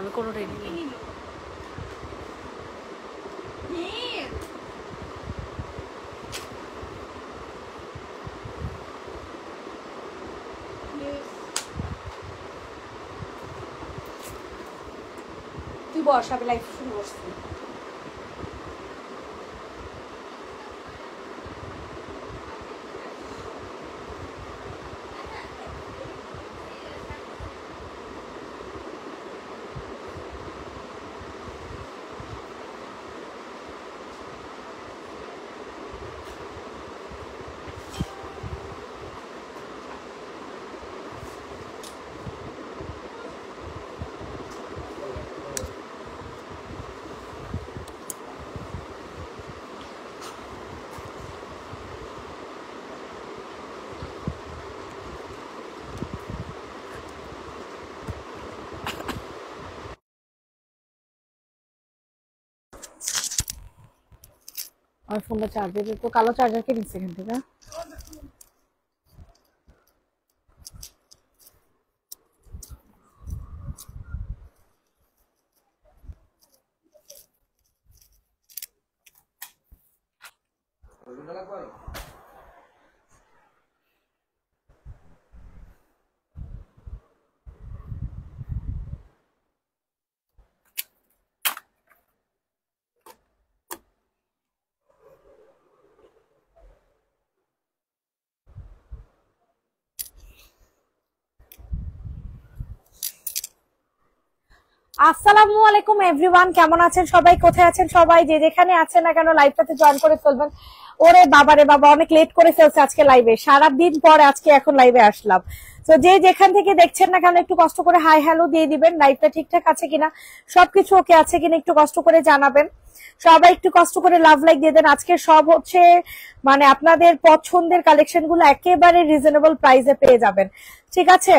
আমি কোনোটাই নিই। তুই বস, আমি লাইভ শুরু করছি। আমার ফোনটা চার্জার তো কালো চার্জার কে নিচ্ছে এখান থেকে। আসসালামু আলাইকুম এভরিওয়ান, কেমন আছেন সবাই, কোথায় আছেন সবাই, যে যেখানে আছেন না কেন লাইভটাতে জয়েন করে ফেলবেন। ওরে বাবারে বাবা, অনেক লেট করে ফেলছে আজকে লাইভে, সারাদিন পর আজকে এখন লাইভে আসলাম। তো যে যেখান থেকে দেখছেন না কেন একটু কষ্ট করে হাই হ্যালো দিয়ে দিবেন, লাইভটা ঠিকঠাক আছে কিনা, সবকিছু ওকে আছে কিনা একটু কষ্ট করে জানাবেন। সবাই একটু কষ্ট করে লাভ লাইক দিয়ে দেন। আজকে সব হচ্ছে মানে আপনাদের পছন্দের কালেকশন গুলো একেবারে রিজনেবল প্রাইসে পেয়ে যাবেন, ঠিক আছে।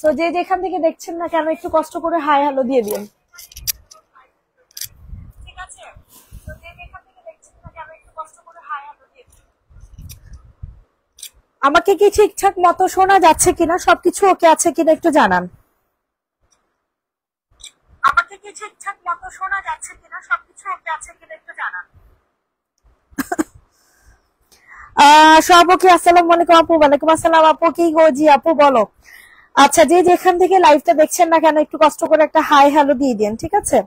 তো যে যেখান থেকে দেখছেন না কেন একটু কষ্ট করে হাই হ্যালো দিয়ে দিন, ঠিক আছে। তো যে যেখান থেকে দেখছেন না কেন একটু কষ্ট করে হাই হ্যালো দিয়ে দিন। আমাকে কি ঠিকঠাক মতো শোনা যাচ্ছে কিনা, সবকিছু ওকে আছে কিনা একটু জানান। আমাকে কি ঠিকঠাক মতো শোনা যাচ্ছে কিনা, সবকিছু ওকে আছে কিনা একটু জানান। সব ওকে। আসসালামু আলাইকুম আপু। ওয়ালাইকুম আসসালাম আপু, কি গো? জি আপু বলো। আচ্ছা, যে যেখান থেকে লাইভটা দেখছেন না কেন একটু কষ্ট করে একটা হাই হ্যালো দিয়ে দিন, ঠিক আছে।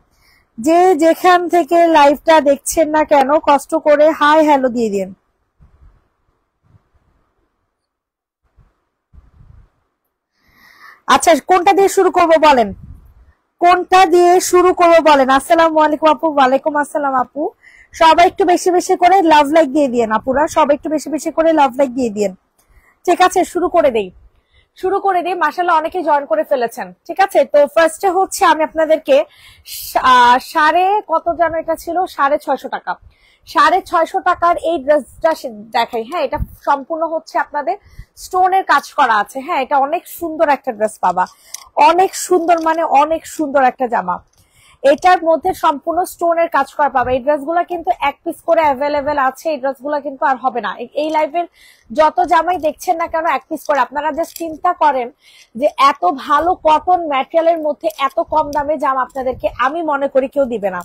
যে যেখান থেকে লাইভটা দেখছেন না কেন কষ্ট করে হাই হ্যালো দিয়ে দিন। আচ্ছা, কোনটা দিয়ে শুরু করব বলেন, কোনটা দিয়ে শুরু করব বলেন। আসসালামু আলাইকুম আপু। ওয়ালাইকুম আসসালাম আপু। সবাই একটু বেশি বেশি করে লাভ লাইক দিয়ে দিন আপুরা, সবাই একটু বেশি বেশি করে লাভ লাইক দিয়ে দিন, ঠিক আছে। শুরু করে দেই, শুরু করে দিই। মাশাআল্লাহ অনেকে জয়েন করে ফেলেছেন, ঠিক আছে। তো ফার্স্টে হচ্ছে আমি আপনাদেরকে সাড়ে কত যেন এটা ছিল, 650 টাকা, 650 টাকার এই ড্রেসটা দেখাই। হ্যাঁ, এটা সম্পূর্ণ হচ্ছে আপনাদের স্টোনের কাজ করা আছে। হ্যাঁ, এটা অনেক সুন্দর একটা ড্রেস পাবা, অনেক সুন্দর, মানে অনেক সুন্দর একটা জামা। এটার মধ্যে সম্পূর্ণ স্টোনের কাজ করা পাবে। এই ড্রেসগুলো কিন্তু এক পিস করে অ্যাভেলেবেল আছে, এই ড্রেসগুলো কিন্তু আর হবে না। এই লাইভের যত জামাই দেখছেন না কেন এক পিস করে। আপনারা জাস্ট চিন্তা করেন যে এত ভালো কটন ম্যাটেরিয়ালের মধ্যে এত কম দামে জামা আপনাদেরকে আমি মনে করি কেউ দিবে না,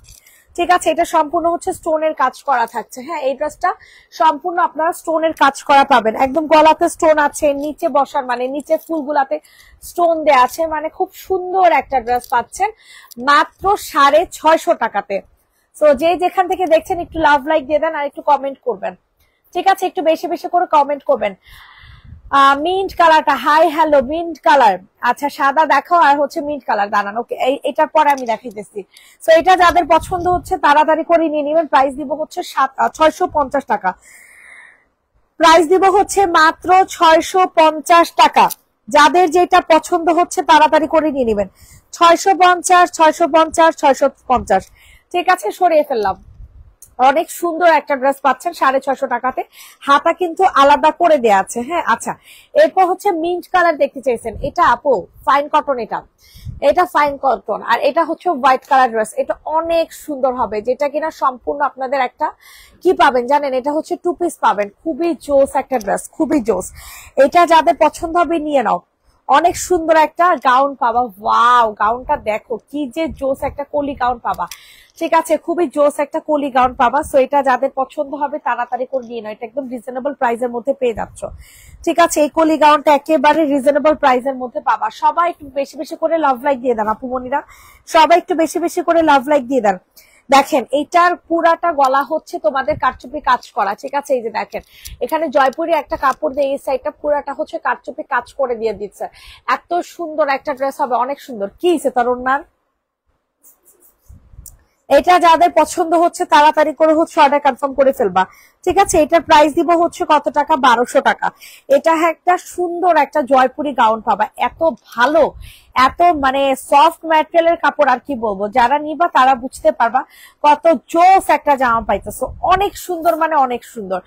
ঠিক আছে। এটা সম্পূর্ণ হচ্ছে স্টোনের কাজ করা থাকছে। হ্যাঁ, এই ড্রেসটা সম্পূর্ণ আপনারা স্টোনের কাজ করা পাবেন। একদম গলাতে স্টোন আছে, নিচে বসার মানে নিচে ফুলগুলাতে স্টোন দেয়া আছে, মানে খুব সুন্দর একটা ড্রেস পাচ্ছেন মাত্র 650 টাকাতে। তো যে যেখান থেকে দেখছেন একটু লাভ লাইক দিয়ে দেন আর একটু কমেন্ট করবেন, ঠিক আছে। একটু বেশি বেশি করে কমেন্ট করবেন। মিন্ট কালারটা, হাই হ্যালো মিন্ট কালার। আচ্ছা, সাদা দেখাও আর হচ্ছে মিন্ট কালার দাঁড়ান, ওকে। এটার পরে আমি দেখাইতেছি। তো এটা যাদের পছন্দ হচ্ছে তাড়াতাড়ি করে নিয়ে নেবেন। প্রাইস দিব হচ্ছে 650 টাকা, প্রাইস দিব হচ্ছে মাত্র 650 টাকা। যাদের যেটা পছন্দ হচ্ছে তাড়াতাড়ি করে নিয়ে নেবেন। 650, 650, 650, ঠিক আছে। সরিয়ে ফেললাম। অনেক সুন্দর একটা ড্রেস পাচ্ছেন 650 টাকাতে, হাতা কিন্তু আলাদা করে দেয়া আছে। হ্যাঁ, আচ্ছা। এরপর হচ্ছে মিন্ট কালার দেখতে চাইছেন, এটা আপু ফাইন কটন, এটা ফাইন কটন, আর এটা হচ্ছে হোয়াইট কালার ড্রেস। এটা অনেক সুন্দর হবে, যেটা কিনা সম্পূর্ণ আপনাদের একটা কি পাবেন জানেন, এটা হচ্ছে 2 পিস পাবেন। খুবই জোস একটা ড্রেস, খুবই জোস। এটা যাদের পছন্দ হবে নিয়ে নাও। অনেক সুন্দর একটা গাউন পাবা। ওয়াও, গাউনটা দেখো কি যে জোস একটা কলি গাউন পাবা। ঠিক আছে, খুবই জোস একটা কলি গাউন পাবা। সো এটা যাদের পছন্দ হবে তাড়াতাড়ি করে নিয়ে নাও, এটা একদম রিজনেবল প্রাইসের মধ্যে পেয়ে যাচ্ছ। ঠিক আছে, এই কলি গাউনটা একেবারে রিজনেবল প্রাইসের মধ্যে পাবা। সবাই একটু বেশি বেশি করে লাভ লাইক দিয়ে দেন আপু মনিরা, সবাই একটু বেশি বেশি করে লাভ লাইক দিয়ে দেন। দেখেন এইটার পুরাটা গলা হচ্ছে তোমাদের কারচুপি কাজ করা। ঠিক আছে, এই যে দেখেন এখানে জয়পুরি একটা কাপড় দিয়ে এই সাইডটা পুরাটা হচ্ছে কারচুপি কাজ করে দিয়ে দিচ্ছে। এত সুন্দর একটা ড্রেস হবে, অনেক সুন্দর। কি হিসেবে তার ওনার, এটা যাদের পছন্দ হচ্ছে তাড়াতাড়ি করে হচ্ছে অর্ডার কনফার্ম করে ফেলবা। ঠিক আছে, এটার প্রাইস দিব হচ্ছে কত টাকা, 1200 টাকা। এটা একটা সুন্দর একটা জয়পুরি গাউন পাবা, এত ভালো, এত মানে সফট ম্যাটেরিয়ালের কাপড়, আর কি বলবো, যারা নিবা তারা বুঝতে পারবা কত জোস একটা জামা পাইতেছো। অনেক সুন্দর, মানে অনেক সুন্দর।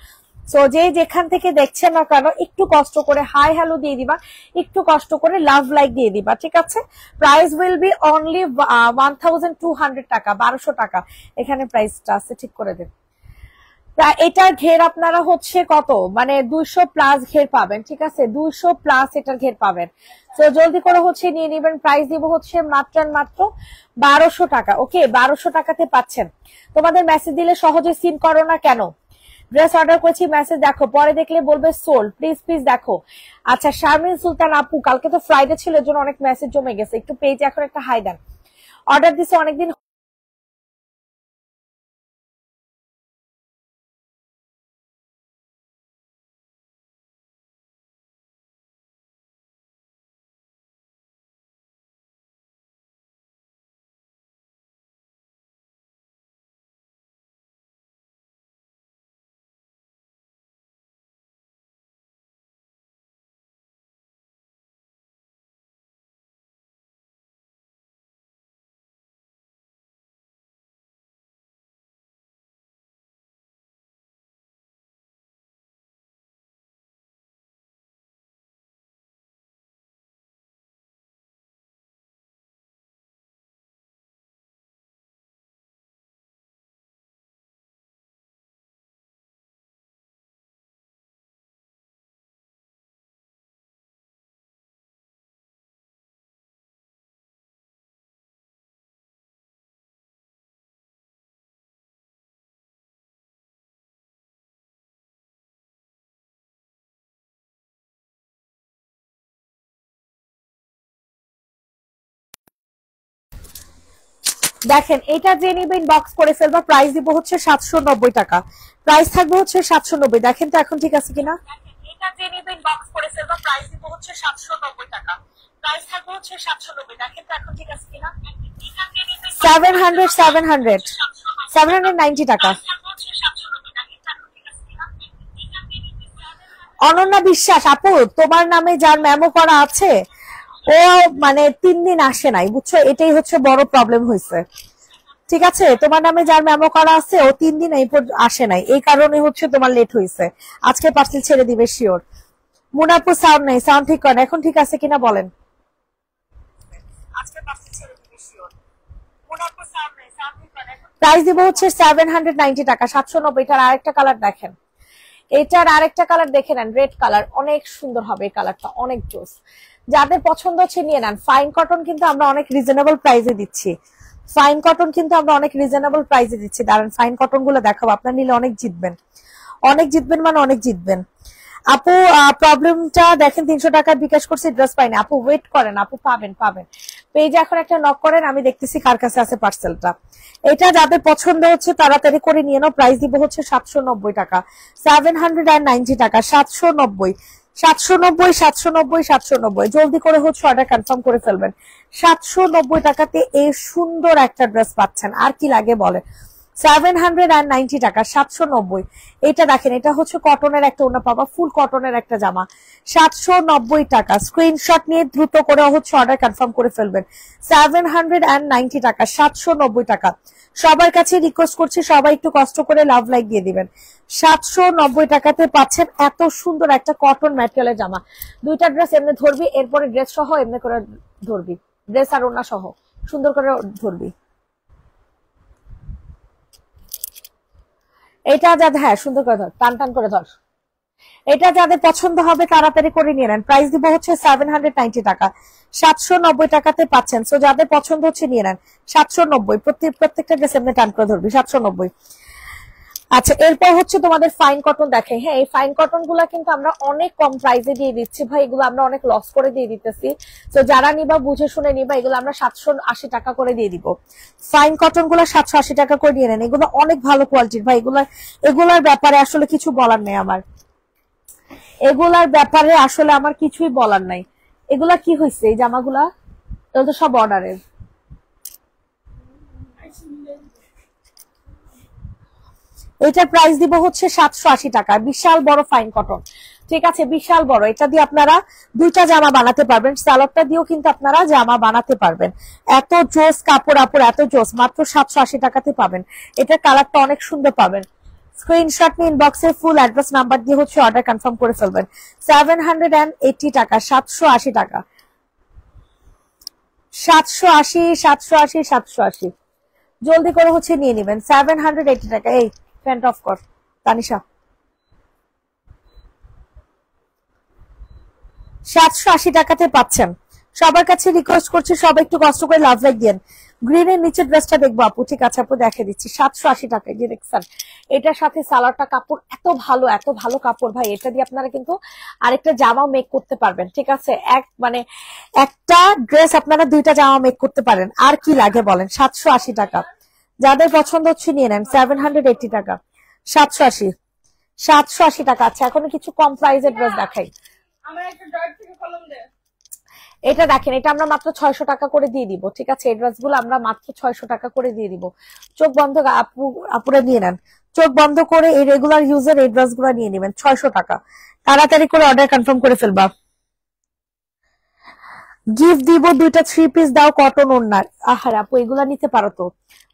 সো যে যেখান থেকে দেখছেন না কেন একটু কষ্ট করে হাই হ্যালো দিয়ে দিবা, একটু কষ্ট করে লাভ লাইক দিয়ে দিবা। ঠিক আছে, প্রাইস উইল বি অনলি 1200 টাকা, 1200 টাকা এখানে প্রাইসটা আছে, ঠিক করে দেন। এটার ঘের আপনারা হচ্ছে কত, মানে 200 প্লাস ঘের পাবেন। ঠিক আছে, 200 প্লাস এটার ঘের পাবেন। তো জলদি করে হচ্ছে নিয়ে নেবেন। প্রাইস দিব হচ্ছে মাত্র 1200 টাকা। ওকে, 1200 টাকাতে পাচ্ছেন। তোমাদের মেসেজ দিলে সহজে সিন করো না কেন? ড্রেস অর্ডার করেছি, মেসেজ দেখো, পরে দেখলে বলবে সোল্ড। প্লিজ প্লিজ দেখো। আচ্ছা, শারমিন সুলতান আপু, কালকে তো ফ্রাইডে ছিল, এর জন্য অনেক মেসেজ জমে গেছে, একটু পেজে এখন একটা হাই দেন। অর্ডার দিছে অনেকদিন। দেখেন এটা যে নিবেন বক্স করে ফেলবা, প্রাইস দিব হচ্ছে 790 টাকা। প্রাইস থাকবে হচ্ছে 790। দেখেন তো এখন ঠিক আছে কিনা। এটা যে নিবেন বক্স করে ফেলবা, প্রাইস দিব হচ্ছে 790 টাকা। প্রাইস থাকবে হচ্ছে 790। দেখেন তো এখন ঠিক আছে কিনা। 700 700 790 টাকা। অনন্যা বিশ্বাস আপু, তোমার নামে যার মেমো করা আছে ও মানে 3 দিন আসে নাই, বুঝছো, এটাই হচ্ছে বড় প্রবলেম হয়েছে। ঠিক আছে, তোমার নামে যার মেমো করা আছে ও 3 দিন আসে নাই, এই কারণে হচ্ছে তোমার লেট হয়েছে। আজকে পার্সেল ছেড়ে দিবে শিওর। মুনাপুর সাউন্ড নেই, সাউন্ড ঠিক করেন, এখন ঠিক আছে কিনা বলেন। প্রাইস দিব হচ্ছে 790 টাকা, 790। এটার আরেকটা কালার দেখেন, এটার আরেকটা কালার দেখে নেন, রেড কালার, অনেক সুন্দর হবে এই কালারটা, অনেক জোস। যাদের পছন্দ হচ্ছে নিয়ে নেন। ফাইন কটন কিন্তু আমরা অনেক রিজনেবল প্রাইসে দিচ্ছি, ফাইন কটন কিন্তু আমরা অনেক রিজনেবল প্রাইসে দিচ্ছি। দাঁড়ান ফাইন কটন গুলো দেখাবো, আপনার নিলে অনেক জিতবেন, অনেক জিতবেন, মানে অনেক জিতবেন। আপু প্রবলেমটা দেখেন, 300 টাকা বিকাশ করছি, ড্রেস পাইনি। আপু ওয়েট করেন, আপু পাবেন পাবেন। পেজে এখন একটা নক করেন, আমি দেখতেছি কার কাছে আছে পার্সেলটা। এটা যাদের পছন্দ হচ্ছে তাড়াতাড়ি করে নিয়ে নাও। প্রাইস দিব হচ্ছে 790 টাকা, 790 টাকা, 790 790 790 790। জলদি করে হচ্ছে অর্ডার কনফার্ম করে ফেলবেন। 790 টাকাতে এই সুন্দর একটা ড্রেস পাচ্ছেন, আর কি লাগে বলে। 790 টাকা, 790। এটা দেখেন, এটা হচ্ছে কটনের একটা ওড়না পাবা, ফুল কটনের একটা জামা, 790 টাকা। স্ক্রিনশট নিয়ে দ্রুত করে হচ্ছে অর্ডার কনফার্ম করে ফেলবেন। 790 টাকা, 790 টাকা। সবার কাছে রিকোয়েস্ট করছি, সবাই একটু কষ্ট করে লাভ লাইক দিয়ে দিবেন। 790 টাকাতে পাচ্ছেন এত সুন্দর একটা কটন ম্যাটেরিয়ালের জামা। দুইটা ড্রেস এমনি ধরবি, এরপরে ড্রেস সহ এমনি করে ধরবি, ড্রেস আর ওড়না সহ সুন্দর করে ধরবি। এটা যা, হ্যাঁ সুন্দর করে ধর, টান টান করে ধর। এটা যাদের পছন্দ হবে তাড়াতাড়ি করে নিয়ে নেন। প্রাইস দিব হচ্ছে 790 টাকা, 790 টাকাতে পাচ্ছেন। সো যাদের পছন্দ হচ্ছে নিয়ে নেন। 790 প্রত্যেকটা ড্রেস এমনি টান করে ধরবি। 790। আচ্ছা, এরপর হচ্ছে তোমাদের ফাইন কটন দেখে। হ্যাঁ, এই ফাইন কটন গুলা কিন্তু আমরা অনেক কম প্রাইসে দিয়ে দিচ্ছি ভাই, এগুলো আমরা অনেক লস করে দিয়ে দিতেছি। তো যারা নিবা বুঝে শুনে নিবা, এগুলো আমরা 780 টাকা করে দিয়ে দিব। ফাইন কটন গুলা 780 টাকা করে দিয়ে নেন। এগুলো অনেক ভালো কোয়ালিটির ভাই, এগুলার ব্যাপারে আসলে কিছু বলার নেই আমার। এগুলার ব্যাপারে আসলে আমার কিছুই বলার নাই। এগুলা কি হয়েছে এই জামাগুলা? এগুলো তো সব অর্ডারের। এটার প্রাইস দিব হচ্ছে 780 টাকা। বিশাল বড় ফাইন কটন, ঠিক আছে, বিশাল বড়। এটা দিয়ে আপনারা দুইটা জামা বানাতে পারবেন। সালোয়ারটা দিয়েও কিন্তু আপনারা জামা বানাতে পারবেন। এত জোস কাপড় আপুর, এত জোস, মাত্র 780 টাকাতে পাবেন। এটার কালারটা অনেক সুন্দর পাবেন। স্ক্রিনশট নিয়ে ইনবক্সে ফুল অ্যাড্রেস নাম্বার দিয়ে হচ্ছে অর্ডার কনফার্ম করে ফেলবেন। 780 টাকা, 780 টাকা, 780, 780, 780। জলদি করে হচ্ছে নিয়ে নেবেন। 780 টাকা। এই ফ্যান্ট অফ কর তানিশা। 780 টাকাতে পাচ্ছেন। সবার কাছে রিকোয়েস্ট করছি সবাই একটু কষ্ট করে লাভ লাইক দেন। গ্রিনের নিচের ড্রেসটা দেখবো আপু, ঠিক আছে আপু দেখে দিচ্ছি। 780 টাকায় যে দেখছেন, এটার সাথে সালোয়ারটা কাপড় এত ভালো, এত ভালো কাপড় ভাই। এটা দিয়ে আপনারা কিন্তু আরেকটা জামা মেক করতে পারবেন, ঠিক আছে। মানে একটা ড্রেস আপনারা দুইটা জামা মেক করতে পারেন। আর কি লাগে বলেন? 780 টাকা। যাদের পছন্দ হচ্ছে নিয়ে নেন। 780 টাকা, 780, 780 টাকা। আচ্ছা, এখন কিছু কম প্রাইসের ড্রেস দেখাই। এটা দেখেন, এটা আমরা মাত্র 600 টাকা করে দিয়ে দিব, ঠিক আছে। এই ড্রেস গুলো আমরা মাত্র 600 টাকা করে দিয়ে দিব। চোখ বন্ধ আপুরা নিয়ে নেন। চোখ বন্ধ করে এই রেগুলার ইউজের এই ড্রেস গুলো নিয়ে নেবেন। 600 টাকা। তাড়াতাড়ি করে অর্ডার কনফার্ম করে ফেলবা। গিফট দিব দুইটা 3 পিস দাও কটন ওড়নার। আহার আপু, এগুলা নিতে পারো তো।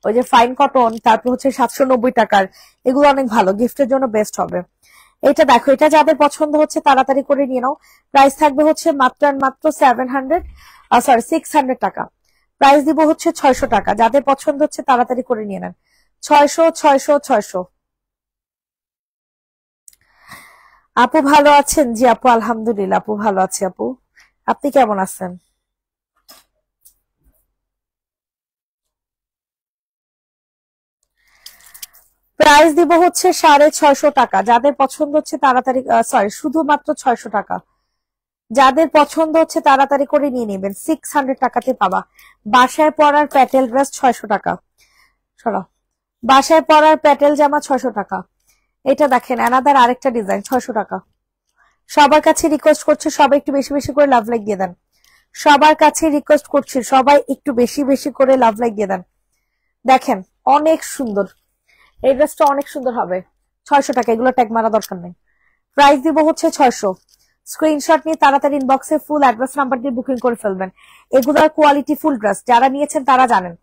ওই যে ফাইন কটন, তারপর হচ্ছে 790 টাকার, এগুলো অনেক ভালো, গিফটের জন্য বেস্ট হবে। এটা দেখো, এটা যাদের পছন্দ হচ্ছে তাড়াতাড়ি করে নিয়ে নাও। প্রাইস থাকবে হচ্ছে মাত্র 600 টাকা। প্রাইস দিব হচ্ছে 600 টাকা। যাদের পছন্দ হচ্ছে তাড়াতাড়ি করে নিয়ে নেন। 600, 600, 600। আপু ভালো আছেন? জি আপু, আলহামদুলিল্লাহ আপু ভালো আছে। আপু আপনি কেমন আছেন? প্রাইস দিব হচ্ছে 650 টাকা। যাদের পছন্দ হচ্ছে তাড়াতাড়ি, শুধুমাত্র 600 টাকা। যাদের পছন্দ হচ্ছে তাড়াতাড়ি করে নিয়ে নেবেন। 600 টাকাতে পাবা। বাসায় পরার প্যাটেল ড্রেস 600 টাকা। সরাও। বাসায় পরার প্যাটেল জামা 600 টাকা। এটা দেখেন অ্যানাদার আরেকটা ডিজাইন, 600 টাকা। সবার কাছে রিকোয়েস্ট করছি সবাই একটু বেশি বেশি করে লাভ লাইক দিয়ে দেন। সবার কাছে রিকোয়েস্ট করছি সবাই একটু বেশি বেশি করে লাভ লাইক দিয়ে দেন। দেখেন অনেক সুন্দর, এই ড্রেসটা অনেক সুন্দর হবে। 600 টাকা, এগুলো ট্যাগ মারা দরকার নেই। প্রাইস দিব হচ্ছে 600। স্ক্রিনশট নিয়ে তাড়াতাড়ি ইনবক্সে ফুল অ্যাড্রেস নাম্বার দিয়ে বুকিং করে ফেলবেন। এগুলোর কোয়ালিটি ফুল ড্রেস, যারা নিয়েছেন তারা জানেন,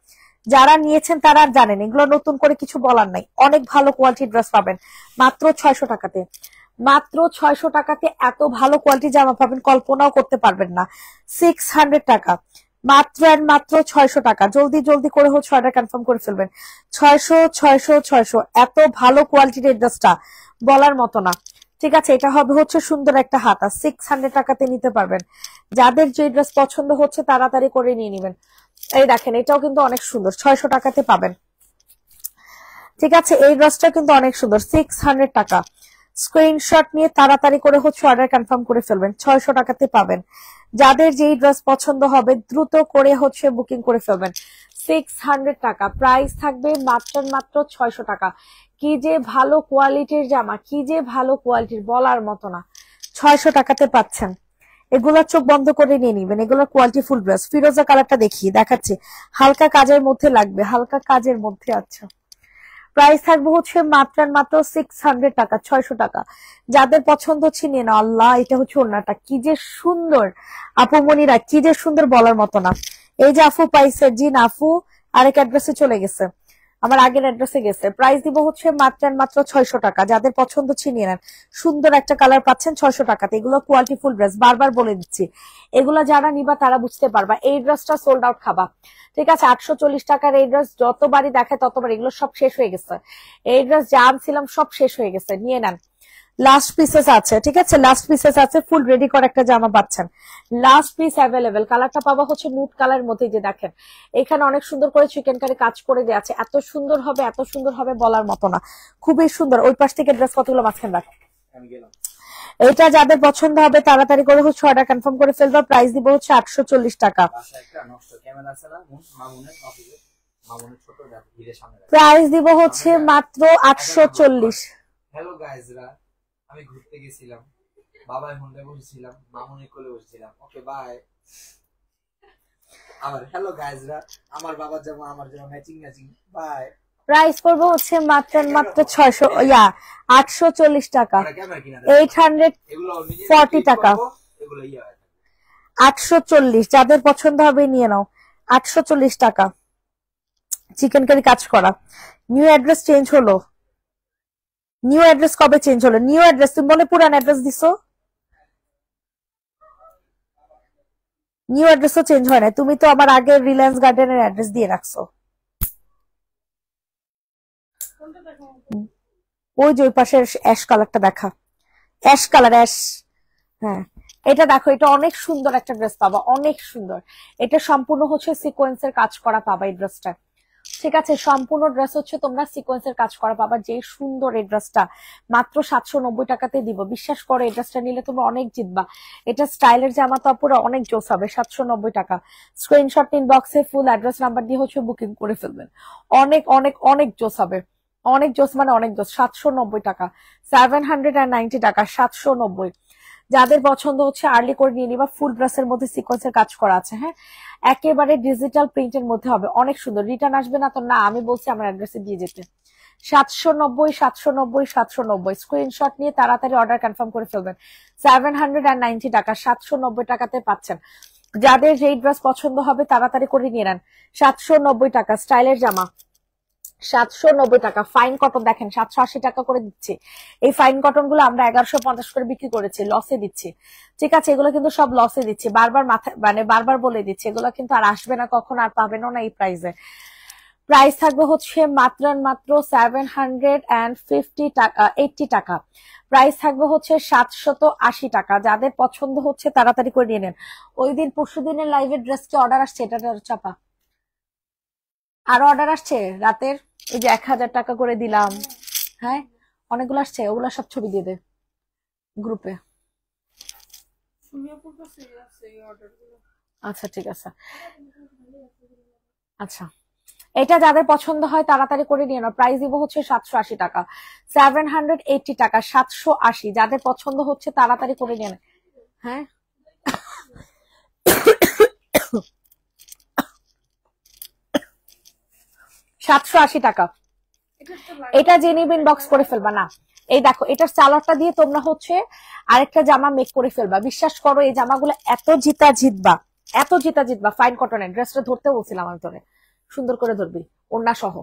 যারা নিয়েছেন তারা জানেন। এগুলো নতুন করে কিছু বলার নাই, অনেক ভালো কোয়ালিটির ড্রেস পাবেন মাত্র 600 টাকাতে। মাত্র 600 টাকাতে এত ভালো কোয়ালিটি জামা পাবেন, কল্পনাও করতে পারবেন না। 600 টাকা, মাত্র এন্ড মাত্র 600 টাকা। জলদি জলদি করে হচ্ছে অর্ডার কনফার্ম করে ফেলবেন। 600, 600, 600। এত ভালো কোয়ালিটির এই ড্রেসটা বলার মতো না, ঠিক আছে। এটা হবে হচ্ছে সুন্দর একটা হাতা। 600 টাকাতে নিতে পারবেন। যাদের যে ড্রেস পছন্দ হচ্ছে তাড়াতাড়ি করে নিয়ে নেবেন। এই দেখেন, এটাও কিন্তু অনেক সুন্দর, 600 টাকাতে পাবেন, ঠিক আছে। এই ড্রেসটা কিন্তু অনেক সুন্দর, 600 টাকা। স্ক্রিনশট নিয়ে তাড়াতাড়ি করে হচ্ছে অর্ডার কনফার্ম করে ফেলবেন। 600 টাকাতে পাবেন। যাদের যেই ড্রেস পছন্দ হবে দ্রুত করে হচ্ছে বুকিং করে ফেলবেন। 600 টাকা। প্রাইস থাকবে মাত্র মাত্র 600 টাকা। কি যে ভালো কোয়ালিটির জামা, কি যে ভালো কোয়ালিটির, বলার মতো না। 600 টাকাতে পাচ্ছেন। এগুলা চোখ বন্ধ করে নিয়ে নিবেন। এগুলোর কোয়ালিটি ফুল ড্রেস। ফিরোজা কালারটা দেখিয়ে দেখাচ্ছি, হালকা কাজের মধ্যে লাগবে, হালকা কাজের মধ্যে। আচ্ছা, প্রাইস থাকবে হচ্ছে মাত্র মাত্র 600 টাকা, 600 টাকা। যাদের পছন্দ হচ্ছে নিয়ে না। আল্লাহ, এটা হচ্ছে ওড়নাটা, কি যে সুন্দর আপু মনিরা, কি যে সুন্দর বলার মতো না। এই যে আপু পাইছে, জি না আপু আরেক অ্যাড্রেসে চলে গেছে, আমার আগের অ্যাড্রেসে গেছে। প্রাইস দিব হচ্ছে মাত্র মাত্র 600 টাকা। যাদের পছন্দ হচ্ছে নিয়ে নেন। সুন্দর একটা কালার পাচ্ছেন 600 টাকাতে। এগুলো কোয়ালিটি ফুল ড্রেস, বারবার বলে দিচ্ছি। এগুলা যারা নিবা তারা বুঝতে পারবা। এই ড্রেসটা সোল্ড আউট খাবা, ঠিক আছে। 840 টাকার এই ড্রেস যতবারই দেখায় ততবার, এগুলো সব শেষ হয়ে গেছে। এই ড্রেস যা আনছিলাম সব শেষ হয়ে গেছে, নিয়ে নেন। লাস্ট পিসেস আছে, ঠিক আছে, লাস্ট পিসেস আছে, ফুল রেডি করা একটা জামা পাচ্ছেন, লাস্ট পিস অ্যাভেলেবেল। কালারটা পাবা হচ্ছে নুট কালার মধ্যে, যে দেখেন এখানে অনেক সুন্দর করে চিকেন কারি কাজ করে দেওয়া আছে, এত সুন্দর হবে, এত সুন্দর হবে বলার মতো না, খুবই সুন্দর। ওই পাশ থেকে ড্রেস কতগুলো মাঝখানে রাখ। এটা যাদের পছন্দ হবে তাড়াতাড়ি করে হচ্ছে অর্ডার কনফার্ম করে ফেলবা। প্রাইস দিব হচ্ছে 840 টাকা। প্রাইস দিব হচ্ছে মাত্র 840। হ্যালো গাইজরা, আমি ঘুরতে গেছিলাম, বাবাই হোন্ডায় বসেছিলাম, মামুনি কোলে বসেছিলাম। Okay bye. আবার হ্যালো গাইজরা, আমার বাবার জামা আমার জামা ম্যাচিং ম্যাচিং। বাই। প্রাইস করবো হচ্ছে মাত্র 600 ইয়া 840 টাকা, 840 টাকা, 840। যাদের পছন্দ হবে নিয়ে নাও, 840 টাকা। চিকেন কারি কাজ করা। নিউ অ্যাড্রেস চেঞ্জ হলো, নিউ অ্যাড্রেস কবে চেঞ্জ হলো? নিউ অ্যাড্রেস তুমি মনে পুরান অ্যাড্রেস দিছো? নিউ অ্যাড্রেসও চেঞ্জ হয় না, তুমি তো আমার আগের রিলায়েন্স গার্ডেনের অ্যাড্রেস দিয়ে রাখছো। ওই যে ওই পাশে অ্যাশ কালারটা দেখা, অ্যাশ কালার, অ্যাশ। হ্যাঁ এটা দেখো, এটা অনেক সুন্দর একটা ড্রেস পাবা, অনেক সুন্দর। এটা সম্পূর্ণ হচ্ছে সিকোয়েন্সের কাজ করা পাবা এই ড্রেসটা, ঠিক আছে। সম্পূর্ণ ড্রেস হচ্ছে তোমরা সিকোয়েন্সের কাজ করা পাবা, যে সুন্দর এই ড্রেসটা মাত্র 790 টাকাতে দিব। বিশ্বাস করো এই ড্রেসটা নিলে তোমরা অনেক জিতবা। এটা স্টাইলের জামা তো পুরো অনেক জোস হবে। 790 টাকা। স্ক্রিনশট ইনবক্সে ফুল অ্যাড্রেস নাম্বার দিয়ে হচ্ছে বুকিং করে ফেলবেন। অনেক অনেক অনেক জোস হবে, অনেক জোস মানে অনেক জোস। 790 টাকা, 790 টাকা, 790। যাদের পছন্দ হচ্ছে আর্লি করে নিয়ে নিবা। ফুল ড্রেসের মধ্যে সিকোয়েন্সের কাজ করা আছে, হ্যাঁ একেবারে ডিজিটাল প্রিন্টের মধ্যে হবে, অনেক সুন্দর। রিটার্ন আসবে না তো? না, আমি বলছি আমার অ্যাড্রেসে দিয়ে যেতে। 790, 790, 790। স্ক্রিনশট নিয়ে তাড়াতাড়ি অর্ডার কনফার্ম করে ফেলবেন। 790 টাকা, 790 টাকাতে পাচ্ছেন। যাদের যেই ড্রেস পছন্দ হবে তাড়াতাড়ি করে নিয়ে নেন। 790 টাকা স্টাইলের জামা, 790 টাকা। ফাইন কটন দেখেন 780 টাকা করে দিচ্ছি। এই ফাইন কটন গুলো আমরা 1150 করে বিক্রি করেছি, লসে দিচ্ছি, ঠিক আছে। এগুলো কিন্তু সব লসে দিচ্ছি, বারবার মাথায় মানে বারবার বলে দিচ্ছি, এগুলো কিন্তু আর আসবে না কখন, আর পাবেনও না এই প্রাইসে। প্রাইস থাকবে হচ্ছে মাত্র 750 টাকা, 80 টাকা। প্রাইস থাকবে হচ্ছে 780 টাকা। যাদের পছন্দ হচ্ছে তাড়াতাড়ি করে নিয়ে নেন। ওই দিন পরশু দিনের লাইভের ড্রেসটি অর্ডার আসছে, এটা চাপা আরো অর্ডার আসছে রাতের, এই যে 1000 টাকা করে দিলাম, হ্যাঁ অনেকগুলো আসছে, ওগুলো সব ছবি দিয়ে দে গ্রুপে। আচ্ছা ঠিক আছে, আচ্ছা। এটা যাদের পছন্দ হয় তাড়াতাড়ি করে নিয়ে নাও। প্রাইস দিব হচ্ছে 780 টাকা, 780 টাকা, 780। যাদের পছন্দ হচ্ছে তাড়াতাড়ি করে নিয়ে নেন, হ্যাঁ 780 টাকা। এটা যে নিবে ইনবক্স করে ফেলবা না। এই দেখো এটার সালোয়ারটা দিয়ে তোমরা হচ্ছে আরেকটা জামা মেক করে ফেলবা। বিশ্বাস করো এই জামাগুলো এত জিতবা, এত জিতবা। ফাইন কটনের ড্রেসটা ধরতে বলছিলাম আমি তোরে, সুন্দর করে ধরবি ওড়না সহ।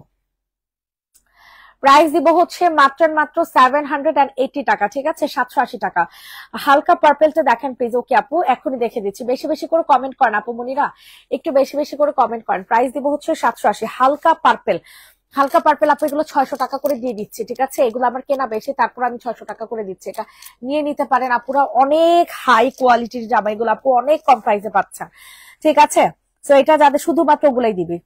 প্রাইস দিব হচ্ছে মাত্র 780 টাকা, ঠিক আছে, 780 টাকা। হালকা পার্পেলটা দেখেন প্লিজ। ওকে আপু এখনই দেখে দিচ্ছি। বেশি বেশি করে কমেন্ট করেন আপু মনিরা, একটু বেশি বেশি করে কমেন্ট করেন। প্রাইস দিব হচ্ছে 780। হালকা পার্পেল, হালকা পার্পেল আপু এগুলো 600 টাকা করে দিয়ে দিচ্ছি, ঠিক আছে। এগুলো আমার কেনা বেশি, তারপর আমি 600 টাকা করে দিচ্ছি। এটা নিয়ে নিতে পারেন আপুরা, অনেক হাই কোয়ালিটির জামা এগুলো, আপু অনেক কম প্রাইসে পাচ্ছেন, ঠিক আছে। তো এটা যাদের শুধুমাত্র ওগুলাই দিবি।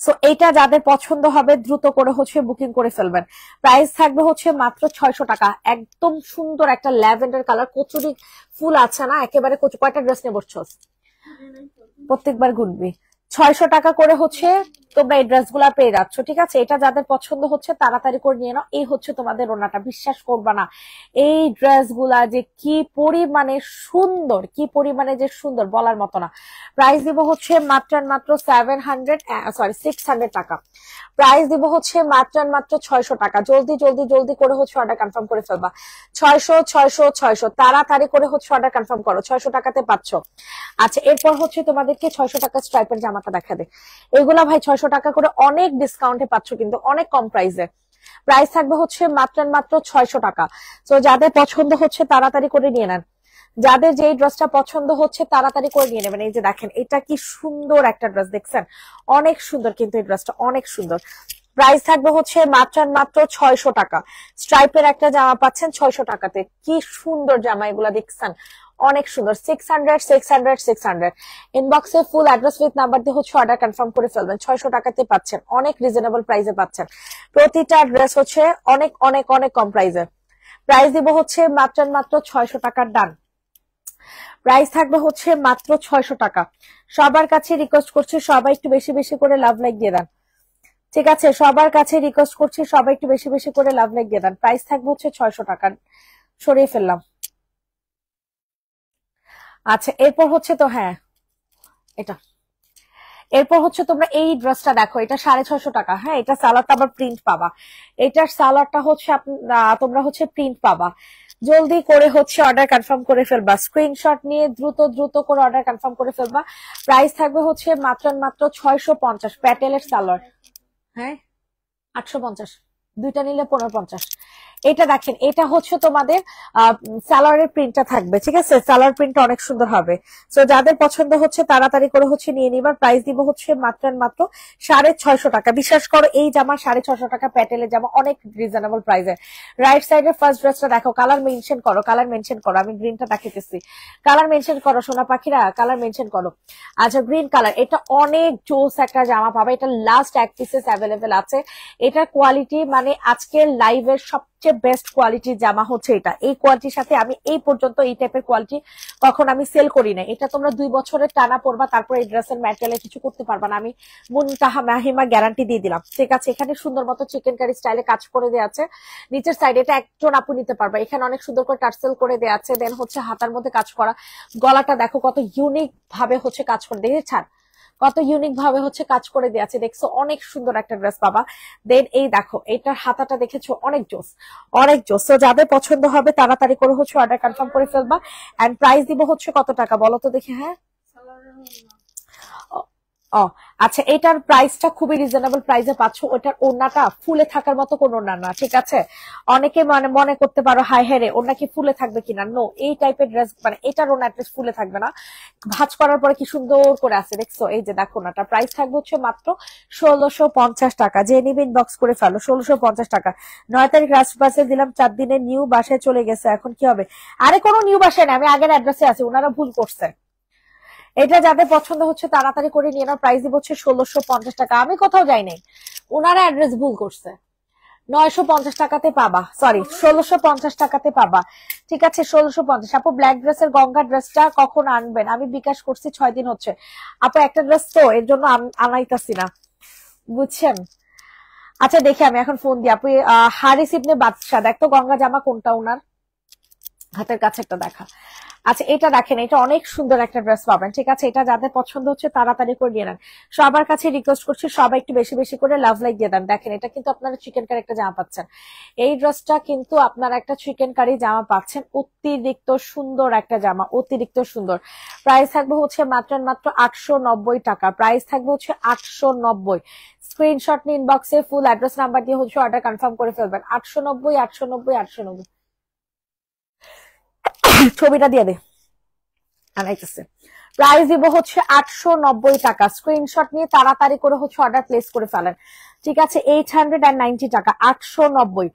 সো এটা যাদের পছন্দ হবে দ্রুত করে হচ্ছে বুকিং করে ফেলবেন। প্রাইস থাকবে হচ্ছে মাত্র 600 টাকা। একদম সুন্দর একটা ল্যাভেন্ডার কালার, কচুরি ফুল আছে না একেবারে কচু। কয়টা ড্রেস নিয়ে বসছস? প্রত্যেকবার গুনবি। 600 টাকা করে হচ্ছে তোমরা এই ড্রেস গুলা পেয়ে যাচ্ছ, ঠিক আছে। এটা যাদের পছন্দ হচ্ছে তাড়াতাড়ি করে নিয়ে নাও। এই হচ্ছে তোমাদের ওনাটা। বিশ্বাস করবা না এই ড্রেস গুলা যে কি পরিমাণে সুন্দর, কি পরিমাণে যে সুন্দর বলার মতো না। প্রাইস দিব হচ্ছে মাত্র 600 টাকা। প্রাইস দিব হচ্ছে মাত্র 600 টাকা। জলদি করে হচ্ছে অর্ডার কনফার্ম করে ফেলবা। 600 তাড়াতাড়ি করে হচ্ছে অর্ডার কনফার্ম করো। 600 টাকাতে পাচ্ছ। আচ্ছা এরপর হচ্ছে তোমাদেরকে 600 টাকা স্ট্রাইপের জামাটা দেখা দে। এগুলা ভাই 600 টাকা করে অনেক ডিসকাউন্টে পাচ্ছ, কিন্তু অনেক কম প্রাইসে। প্রাইস থাকবে হচ্ছে মাত্র 600 টাকা। তো যাদের পছন্দ হচ্ছে তাড়াতাড়ি করে নিয়ে নেন। যাদের যে ড্রেসটা পছন্দ হচ্ছে তাড়াতাড়ি করে নিয়ে নেবেন। এই যে দেখেন এটা কি সুন্দর একটা ড্রেস, দেখছেন অনেক সুন্দর, কিন্তু এই ড্রেসটা অনেক সুন্দর। প্রাইস থাকবে হচ্ছে মাত্র মাত্র 600 টাকা। স্ট্রাইপের একটা জামা পাচ্ছেন 600 টাকাতে। কি সুন্দর জামা এগুলা, দেখছেন অনেক সুন্দর। 600 600 600 ইনবক্সে ফুল অ্যাড্রেস উইথ নাম্বার দিয়ে হচ্ছে অর্ডার কনফার্ম করে ফেলবেন। 600 টাকাতে পাচ্ছেন, অনেক রিজনেবল প্রাইসে পাচ্ছেন। প্রতিটা ড্রেস হচ্ছে অনেক অনেক অনেক কম প্রাইসে। প্রাইস দিব হচ্ছে মাত্র মাত্র 600 টাকার। ডান। প্রাইস থাকবে হচ্ছে মাত্র 600 টাকা। সবার কাছে রিকোয়েস্ট করছি সবাই একটু বেশি বেশি করে লাভ লাইক দিয়ে দেন, ঠিক আছে? সবার কাছে রিকোয়েস্ট করছি সবাই একটু বেশি বেশি করে লাভ লাইক দিয়ে দেন। প্রাইস থাকবে হচ্ছে 600 টাকা। সরিয়ে ফেললাম। আচ্ছা এরপর হচ্ছে তো হ্যাঁ এটা, এরপর হচ্ছে তোমরা এই ড্রেসটা দেখো, এটা 650 টাকা। হ্যাঁ এটা সালোয়ারটা আবার প্রিন্ট পাবা। এটার সালোয়ারটা হচ্ছে তোমরা হচ্ছে প্রিন্ট পাবা। জলদি করে হচ্ছে অর্ডার কনফার্ম করে ফেলবা, স্ক্রিনশট নিয়ে দ্রুত দ্রুত করে অর্ডার কনফার্ম করে ফেলবা। প্রাইস থাকবে হচ্ছে মাত্র মাত্র 650। প্যাটেলের সালোয়ার, হ্যাঁ 850, দুইটা নিলে 1550। এটা দেখেন, এটা হচ্ছে তোমাদের সালোয়ারের প্রিন্টটা থাকবে, ঠিক আছে? সালোয়ার প্রিন্টটা অনেক সুন্দর হবে। সো যাদের পছন্দ হচ্ছে তাড়াতাড়ি করে হচ্ছে নিয়ে নিবার। প্রাইস দিব হচ্ছে মাত্র মাত্র 650 টাকা। বিশ্বাস করো এই জামা 650 টাকা, প্যাটেলের জামা অনেক রিজনেবল প্রাইসে। রাইট সাইডের ফার্স্ট ড্রেসটা দেখো, কালার মেনশন করো, কালার মেনশন করো। আমি গ্রিনটা দেখাইতেছি, কালার মেনশন করো সোনা পাখিরা, কালার মেনশন করো। আচ্ছা গ্রিন কালার, এটা অনেক জোস একটা জামা পাবে। এটা লাস্ট এক পিসেস অ্যাভেলেবেল আছে। এটার কোয়ালিটি মানে আজকের লাইভের সবচেয়ে বেস্ট কোয়ালিটির জামা হচ্ছে এটা। এই কোয়ালিটির সাথে আমি এই পর্যন্ত এই টাইপের কোয়ালিটি কখন আমি সেল করি না। এটা তোমরা 2 বছরের টানা পরবা, তারপর এই ড্রেসের ম্যাটেরিয়ালে কিছু করতে পারবা না, আমি মুনতাহা মাহিমা গ্যারান্টি দিয়ে দিলাম, ঠিক আছে? এখানে সুন্দর মতো চিকেন কারি স্টাইলে কাজ করে দেওয়া আছে। নিচের সাইডে এটা একজন আপু নিতে পারবা। এখানে অনেক সুন্দর করে টার্সেল করে দেওয়া আছে। দেন হচ্ছে হাতার মধ্যে কাজ করা। গলাটা দেখো কত ইউনিক ভাবে হচ্ছে কাজ করে, দেখে ছাড় কত ইউনিক ভাবে হচ্ছে কাজ করে দিয়েছে, দেখছো? অনেক সুন্দর একটা ড্রেস পাবা। দেন এই দেখো, এটার হাতাটা দেখেছো, অনেক জোস, অনেক জোস। তো যাদের পছন্দ হবে তাড়াতাড়ি করে হচ্ছে অর্ডার কনফার্ম করে ফেলবা। এন্ড প্রাইস দিব হচ্ছে কত টাকা বলো তো দেখি? হ্যাঁ ও আচ্ছা, এটার প্রাইসটা খুবই রিজনেবল প্রাইসে পাচ্ছ। ওটার ওড়নাটা ফুলে থাকার মতো কোন ওড়না না, ঠিক আছে? অনেকে মানে মনে করতে পারো হাই হেরে ওড়না কি ফুলে থাকবে কিনা, নো। এই টাইপের ড্রেস মানে এটার ওড়না অ্যাটলিস্ট ফুলে থাকবে না। ভাঁজ করার পরে কি সুন্দর করে আছে, দেখছো? এই যে দেখো ওড়নাটা প্রাইস থাকবে হচ্ছে মাত্র 1650 টাকা। যে নিবে ইনবক্স করে ফেলো, 1650 টাকা। 9 তারিখ রাস্ট বাসে দিলাম, 4 দিনে নিউ বাসায় চলে গেছে, এখন কি হবে? আরে কোনো নিউ বাসায় না, আমি আগের অ্যাড্রেসে আছি, ওনারা ভুল করছে। এটা যাদের পছন্দ হচ্ছে তাড়াতাড়ি করে নিয়ে নাও। প্রাইস দিব হচ্ছে 1650 টাকা। আমি কোথাও যাই নাই, ওনারা অ্যাড্রেস ভুল করছে। 950 টাকাতে পাবা, সরি 1650 টাকাতে পাবা, ঠিক আছে? 1650। আপু ব্ল্যাক ড্রেসের গঙ্গা ড্রেসটা কখন আনবেন? আমি বিকাশ করছি 6 দিন হচ্ছে আপু, একটা ড্রেস তো এর জন্য আনাইতাছি না, বুঝছেন? আচ্ছা দেখি আমি এখন ফোন দিই আপু। হারিস ইবনে বাদশা, দেখ তো গঙ্গা জামা কোনটা ওনার হাতের কাছে একটা দেখা। আচ্ছা এটা দেখেন, এটা অনেক সুন্দর একটা ড্রেস পাবেন, ঠিক আছে? এটা যাদের পছন্দ হচ্ছে তাড়াতাড়ি করে নিয়ে নেন। সবার কাছে রিকোয়েস্ট করছি সবাই একটু বেশি বেশি করে লাভ লাইক দিয়ে দেন। দেখেন এটা কিন্তু আপনারা চিকেন কারি একটা জামা পাচ্ছেন। এই ড্রেসটা কিন্তু আপনারা একটা চিকেন কারি জামা পাচ্ছেন। অতিরিক্ত সুন্দর একটা জামা, অতিরিক্ত সুন্দর। প্রাইস থাকবে হচ্ছে মাত্র মাত্র 890 টাকা। প্রাইস থাকবে হচ্ছে 890। স্ক্রিনশট নিয়ে ইনবক্সে ফুল অ্যাড্রেস নাম্বার দিয়ে হচ্ছে অর্ডার কনফার্ম করে ফেলবেন। 890 890 890। ছবিটা দিয়ে দে, আনাইতেছে। প্রাইস দিব হচ্ছে 890 টাকা। স্ক্রিনশট নিয়ে তাড়াতাড়ি করে হচ্ছে অর্ডার প্লেস করে ফেলেন, ঠিক আছে? 890 টাকা, 890।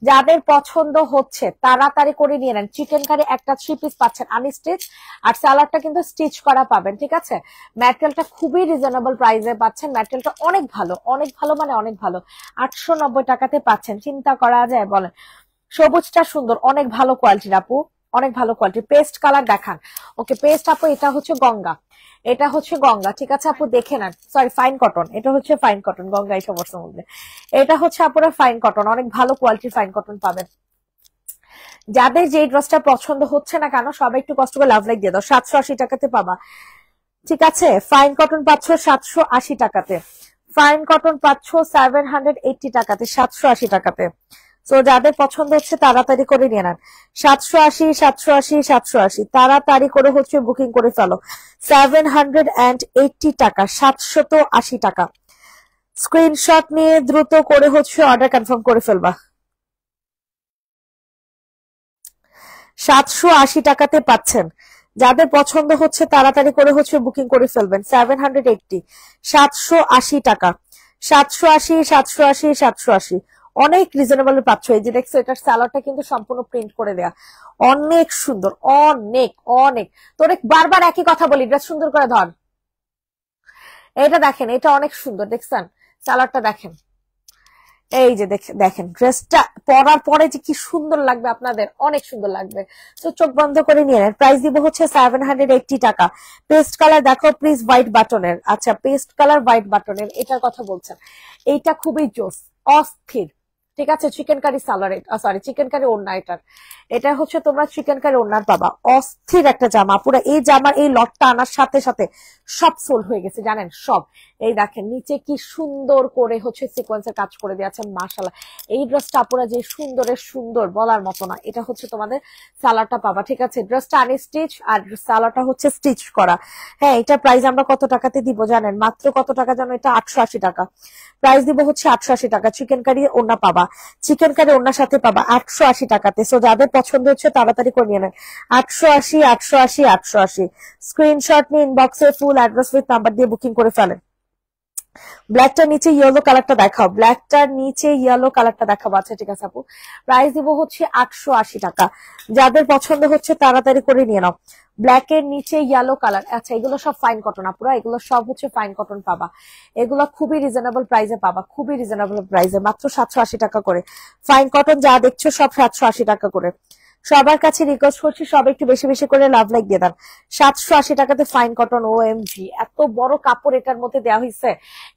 যাদের পছন্দ হচ্ছে তাড়াতাড়ি করে নিয়ে নেন। চিকেন কারি একটা 3 পিস পাচ্ছেন আনস্টিচ, আর সালোয়ারটা কিন্তু স্টিচ করা পাবেন, ঠিক আছে? ম্যাটেরিয়ালটা খুবই রিজনেবল প্রাইসে পাচ্ছেন। ম্যাটেরিয়ালটা অনেক ভালো, অনেক ভালো মানে অনেক ভালো। 890 টাকাতে পাচ্ছেন, চিন্তা করা যায় বলেন? সবুজটা সুন্দর, অনেক ভালো কোয়ালিটির আপু, অনেক ভালো কোয়ালিটি। পেস্ট কালার দেখান। ওকে পেস্ট আপু, এটা হচ্ছে গঙ্গা, এটা হচ্ছে গঙ্গা, ঠিক আছে আপু? দেখে নেন, সরি ফাইন কটন, এটা হচ্ছে ফাইন কটন। গঙ্গা এই সমস্যার মধ্যে এটা হচ্ছে আপুরা ফাইন কটন, অনেক ভালো কোয়ালিটির ফাইন কটন পাবেন। যাদের যে ড্রেসটা পছন্দ হচ্ছে না কেন সবাই একটু কষ্ট করে লাভ লাইক দিয়ে দাও। 780 টাকাতে পাবা, ঠিক আছে? ফাইন কটন পাচ্ছ 780 টাকাতে। ফাইন কটন পাচ্ছ 780 টাকাতে, 780 টাকাতে। তো যাদের পছন্দ হচ্ছে তাড়াতাড়ি করে নিয়ে নেন। 780 780 780 তাড়াতাড়ি করে হচ্ছে বুকিং করে ফেলো। 780 টাকা, 780 টাকা। স্ক্রিনশট নিয়ে দ্রুত করে হচ্ছে অর্ডার কনফার্ম করে ফেলবা। 780 টাকাতে পাচ্ছেন। যাদের পছন্দ হচ্ছে তাড়াতাড়ি করে হচ্ছে বুকিং করে ফেলবেন। 780 780 টাকা, 780 780 780 অনেক রিজনেবল পাচ্ছ। এই যে দেখছো এটার সালোয়ারটা কিন্তু সম্পূর্ণ প্রিন্ট করে দেয়া, অনেক সুন্দর, অনেক অনেক। তোর বারবার একই কথা বলি, ড্রেস সুন্দর করে ধর। এটা দেখেন, এটা অনেক সুন্দর, দেখছেন সালোয়ারটা দেখেন। এই যে দেখেন ড্রেসটা পরার পরে যে কি সুন্দর লাগবে আপনাদের, অনেক সুন্দর লাগবে। তো চোখ বন্ধ করে নিয়ে নেন। প্রাইস দিব হচ্ছে 780 টাকা। পেস্ট কালার দেখো প্লিজ, হোয়াইট বাটনের। আচ্ছা পেস্ট কালার হোয়াইট বাটনের, এটার কথা বলছেন। এইটা খুবই জোস, অস্থির। ঠিক আছে, chikankari salwar, sorry chikankari ওড়না। এটা হচ্ছে তোমরা চিকেন কারি ওড়নার পাবা। অস্থির একটা জামা পুরো। এই জামার এই লটটা আনার সাথে সাথে সব সোল্ড হয়ে গেছে জানেন, সব। এই দেখেন নিচে কি সুন্দর করে হচ্ছে সিকোয়েন্সের কাজ করে দিয়েছে, মাশাআল্লাহ। এই ড্রেসটা পুরো যে সুন্দরের সুন্দর বলার মতো না। এটা হচ্ছে তোমাদের সালোয়ারটা পাবা, ঠিক আছে। ড্রেসটা আনস্টিচ আর সালোয়ারটা হচ্ছে স্টিচ করা। হ্যাঁ, এটা প্রাইস আমরা কত টাকাতে দিব জানেন? মাত্র কত টাকা জানো? এটা 880 টাকা। প্রাইস দিব হচ্ছে 880 টাকা। চিকেন কারি ওড়না পাবা, চিকেন কারি ওড়নার সাথে পাবা 880 টাকাতে। সো যাদের পছন্দ হচ্ছে তাড়াতাড়ি করে নিয়ে নেন। 880 880 880। স্ক্রিনশট নিয়ে ইনবক্সে ফুল অ্যাড্রেস উইথ নাম্বার দিয়ে বুকিং করে ফেলেন। ব্ল্যাকটার নিচে ইয়েলো কালারটা দেখাও, ব্ল্যাকটার নিচে ইয়েলো কালারটা দেখাবো। আচ্ছা ঠিক আছে আপু, প্রাইস দিব হচ্ছে 880 টাকা। যাদের পছন্দ হচ্ছে তাড়াতাড়ি করে নিয়ে নাও। ব্ল্যাকের নিচে ইয়েলো কালার। আচ্ছা এগুলো সব ফাইন কটন আপুরা, এগুলো সব হচ্ছে ফাইন কটন পাবা। এগুলো খুবই রিজনেবল প্রাইসে পাবা, খুবই রিজনেবল প্রাইসে, মাত্র 780 টাকা করে। ফাইন কটন যা দেখছো সব 780 টাকা করে। সবার কাছে রিকোয়েস্ট করছি সব একটু বেশি বেশি করে লাভ লাইক দিয়ে দেন। 780 টাকাতে ফাইন কটন, OMG এত বড় কাপড় এটার মধ্যে দেওয়া হয়েছে।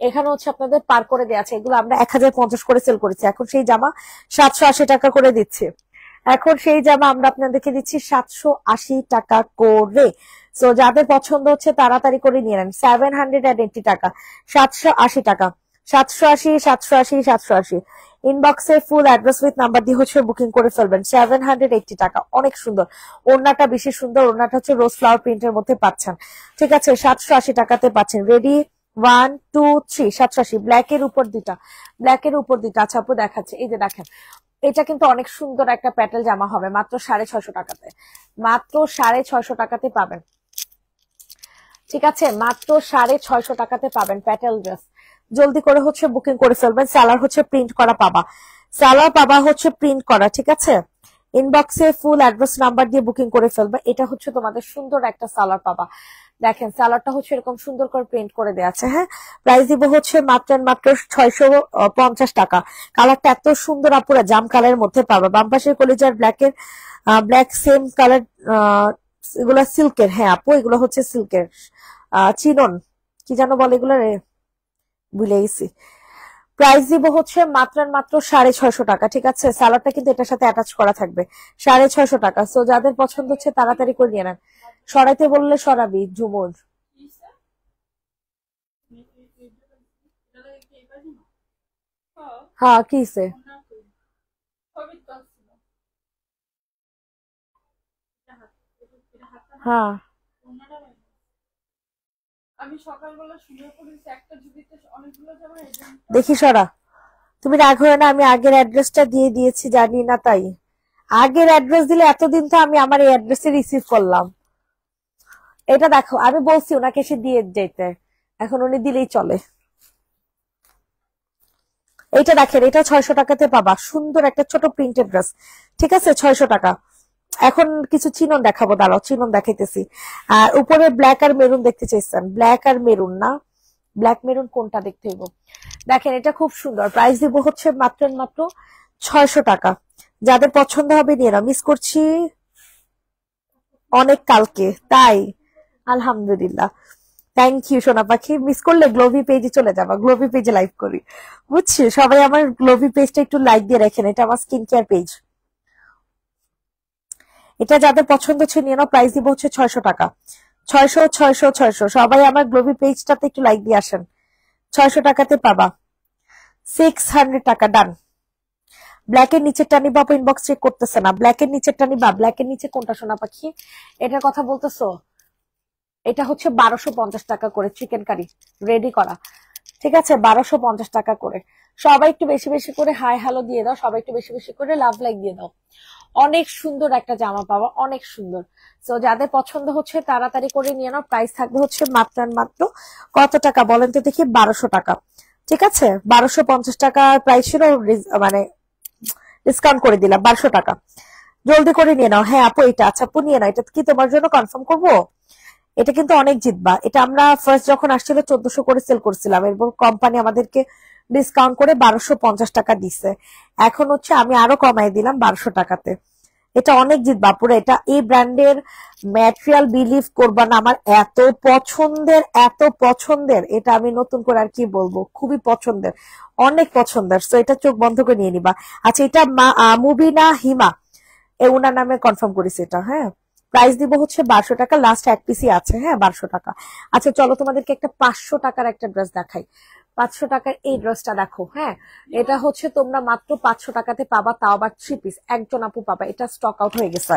এখানে হচ্ছে আপনাদের পার করে দেওয়া আছে। এগুলো আমরা 1050 করে সেল করেছি, এখন সেই জামা 780 টাকা করে দিচ্ছি। এখন সেই জামা আমরা আপনাদেরকে দিচ্ছি 780 টাকা করে। সো যাদের পছন্দ হচ্ছে তাড়াতাড়ি করে নিয়ে নেন। 780 টাকা, 780 টাকা, 780 780 780। ইনবক্সে ফুল অ্যাড্রেস উইথ নাম্বার দিয়ে হচ্ছে বুকিং করে ফেলবেন। 780 টাকা, অনেক সুন্দর। ওড়নাটা বেশি সুন্দর, ওড়নাটা হচ্ছে রোজ ফ্লাওয়ার প্রিন্টের মধ্যে পাচ্ছেন, ঠিক আছে। 780 টাকাতে পাচ্ছেন। রেডি 1 2 3, 780। ব্ল্যাকের উপর দুইটা, ব্ল্যাকের উপর দুইটা। আচ্ছা আপু দেখাচ্ছে, এই যে দেখেন এটা কিন্তু অনেক সুন্দর একটা প্যাটেল জামা হবে, মাত্র 650 টাকাতে, মাত্র 650 টাকাতে পাবেন, ঠিক আছে। মাত্র 650 টাকাতে পাবেন প্যাটেল ড্রেস। জলদি করে হচ্ছে বুকিং করে ফেলবেন। সালোয়ার হচ্ছে প্রিন্ট করা পাবা, সালোয়ার পাবা হচ্ছে প্রিন্ট করা, ঠিক আছে। ইনবক্সে ফুল অ্যাড্রেস নাম্বার দিয়ে বুকিং করে ফেলবে। এটা হচ্ছে তোমাদের সুন্দর একটা সালোয়ার পাবা। দেখেন সালোয়ারটা হচ্ছে এরকম সুন্দর করে প্রিন্ট করে দেওয়া আছে। হ্যাঁ, প্রাইস দিব হচ্ছে মাত্র 650 টাকা। কালারটা এত সুন্দর আপুরা, জাম কালারের মধ্যে পাবা। বাম পাশের কলিজার ব্ল্যাকের, ব্ল্যাক সেম কালার, এগুলো সিল্কের। হ্যাঁ আপু এগুলো হচ্ছে সিল্কের, চিনন কি যেন বলে এগুলো রে, ভুলে গেছি। প্রাইস দিব হচ্ছে মাত্র 650 টাকা, ঠিক আছে। সালোয়ারটা কিন্তু এটার সাথে অ্যাটাচ করা থাকবে। 650 টাকা। সো যাদের পছন্দ হচ্ছে তাড়াতাড়ি করে নিয়ে নেন। সরাইতে বললে সরাবি ঝুমুর। হ্যাঁ কিসে, হ্যাঁ আমি সকালবেলা শুয়ে পড়েছি একটা ঝুড়িতে অনেকগুলো জামা। দেখি সরা, তুমি রাগ হয়ে না, আমি আগের অ্যাড্রেসটা দিয়ে দিয়েছি জানি না তাই। আগের অ্যাড্রেস দিলে এতদিন তো আমি আমার এই অ্যাড্রেসে রিসিভ করলাম। এটা দেখো আমি বলছি ওনাকে এসে দিয়ে যেতে, এখন উনি দিলেই চলে। এইটা দেখেন, এটা 600 টাকাতে পাবা, সুন্দর একটা ছোট প্রিন্টেড ড্রেস, ঠিক আছে। 600 টাকা। এখন কিছু চিনন দেখাবো, দাঁড়াও চিনন দেখাইতেছি। আর উপরে ব্ল্যাক আর মেরুন দেখতে চাইছেন, ব্ল্যাক আর মেরুন না, ব্ল্যাক মেরুন কোনটা দেখতে হইব। দেখেন এটা খুব সুন্দর। প্রাইস দিব হচ্ছে মাত্র 600 টাকা। যাদের পছন্দ হবে নিয়ে নাও। মিস করছি অনেক কালকে, তাই আলহামদুলিল্লাহ। থ্যাংক ইউ সোনা পাখি। মিস করলে গ্লোভি পেজে চলে যাবা, গ্লোভি পেজে লাইভ করি, বুঝছি। সবাই আমার গ্লোভি পেজটা একটু লাইক দিয়ে রাখেন, এটা আমার স্কিন কেয়ার পেজ। এটা যাদের পছন্দ হচ্ছে নিয়ে নাও। প্রাইস দিব হচ্ছে 600 টাকা। 600 600 600। সবাই আমার গ্লোভি পেজটাতে একটু লাইক দিয়ে আসেন। 600 টাকাতে পাবা। 600 টাকা, ডান। ব্ল্যাকের নিচেরটা নিবা আপু, ইনবক্স চেক করতেছে না। ব্ল্যাকের নিচেরটা নিবা, ব্ল্যাকের নিচে কোনটা সোনা পাখি এটার কথা বলতেছো? এটা হচ্ছে 1250 টাকা করে, চিকেন কারি রেডি করা, ঠিক আছে। 1250 টাকা করে। সবাই একটু বেশি বেশি করে হাই হ্যালো দিয়ে দাও, সবাই একটু বেশি বেশি করে লাভ লাইক দিয়ে দাও। অনেক সুন্দর একটা জামা পাওয়া, অনেক সুন্দর। তো যাদের পছন্দ হচ্ছে তাড়াতাড়ি করে নিয়ে নাও। প্রাইস থাকবে হচ্ছে মাত্র কত টাকা বলেন তো দেখি, 1200 টাকা। ঠিক আছে, 1250 টাকা প্রাইস ছিল, মানে ডিসকাউন্ট করে দিলাম 1200 টাকা। জলদি করে নিয়ে নাও। হ্যাঁ আপু এটা, আচ্ছা আপু নিয়ে নাও, এটা কি তোমার জন্য কনফার্ম করবো? এটা কিন্তু অনেক জিতবা। এটা আমরা ফার্স্ট যখন আসছিল 1400 করে সেল করছিলাম, এরপর কোম্পানি আমাদেরকে ডিসকাউন্ট করে 1250 টাকা দিছে। এখন হচ্ছে আমি আরো কমাই দিলাম 1200 টাকাতে। এটা অনেক জিতবা পুরো। এটা এই ব্র্যান্ডের ম্যাটেরিয়াল বিলিভ করবা না, আমার এত পছন্দের, এত পছন্দের, এটা আমি নতুন করে আর কি বলবো, খুবই পছন্দের, অনেক পছন্দের। তো এটা চোখ বন্ধ করে নিয়ে নিবা। আচ্ছা এটা মুবিনা হিমা ওনার নামে কনফার্ম করেছি এটা। হ্যাঁ প্রাইস দিব হচ্ছে 1200 টাকা, লাস্ট এক পিসি আছে। হ্যাঁ 1200 টাকা। আচ্ছা চলো তোমাদেরকে একটা 500 টাকার একটা ড্রেস দেখাই। 500 টাকার এই ড্রেসটা দেখো। হ্যাঁ এটা হচ্ছে তোমরা মাত্র 500 টাকাতে পাবা, তাও আবার 3 পিস, একজন আপু পাবা। এটা স্টক আউট হয়ে গেছে,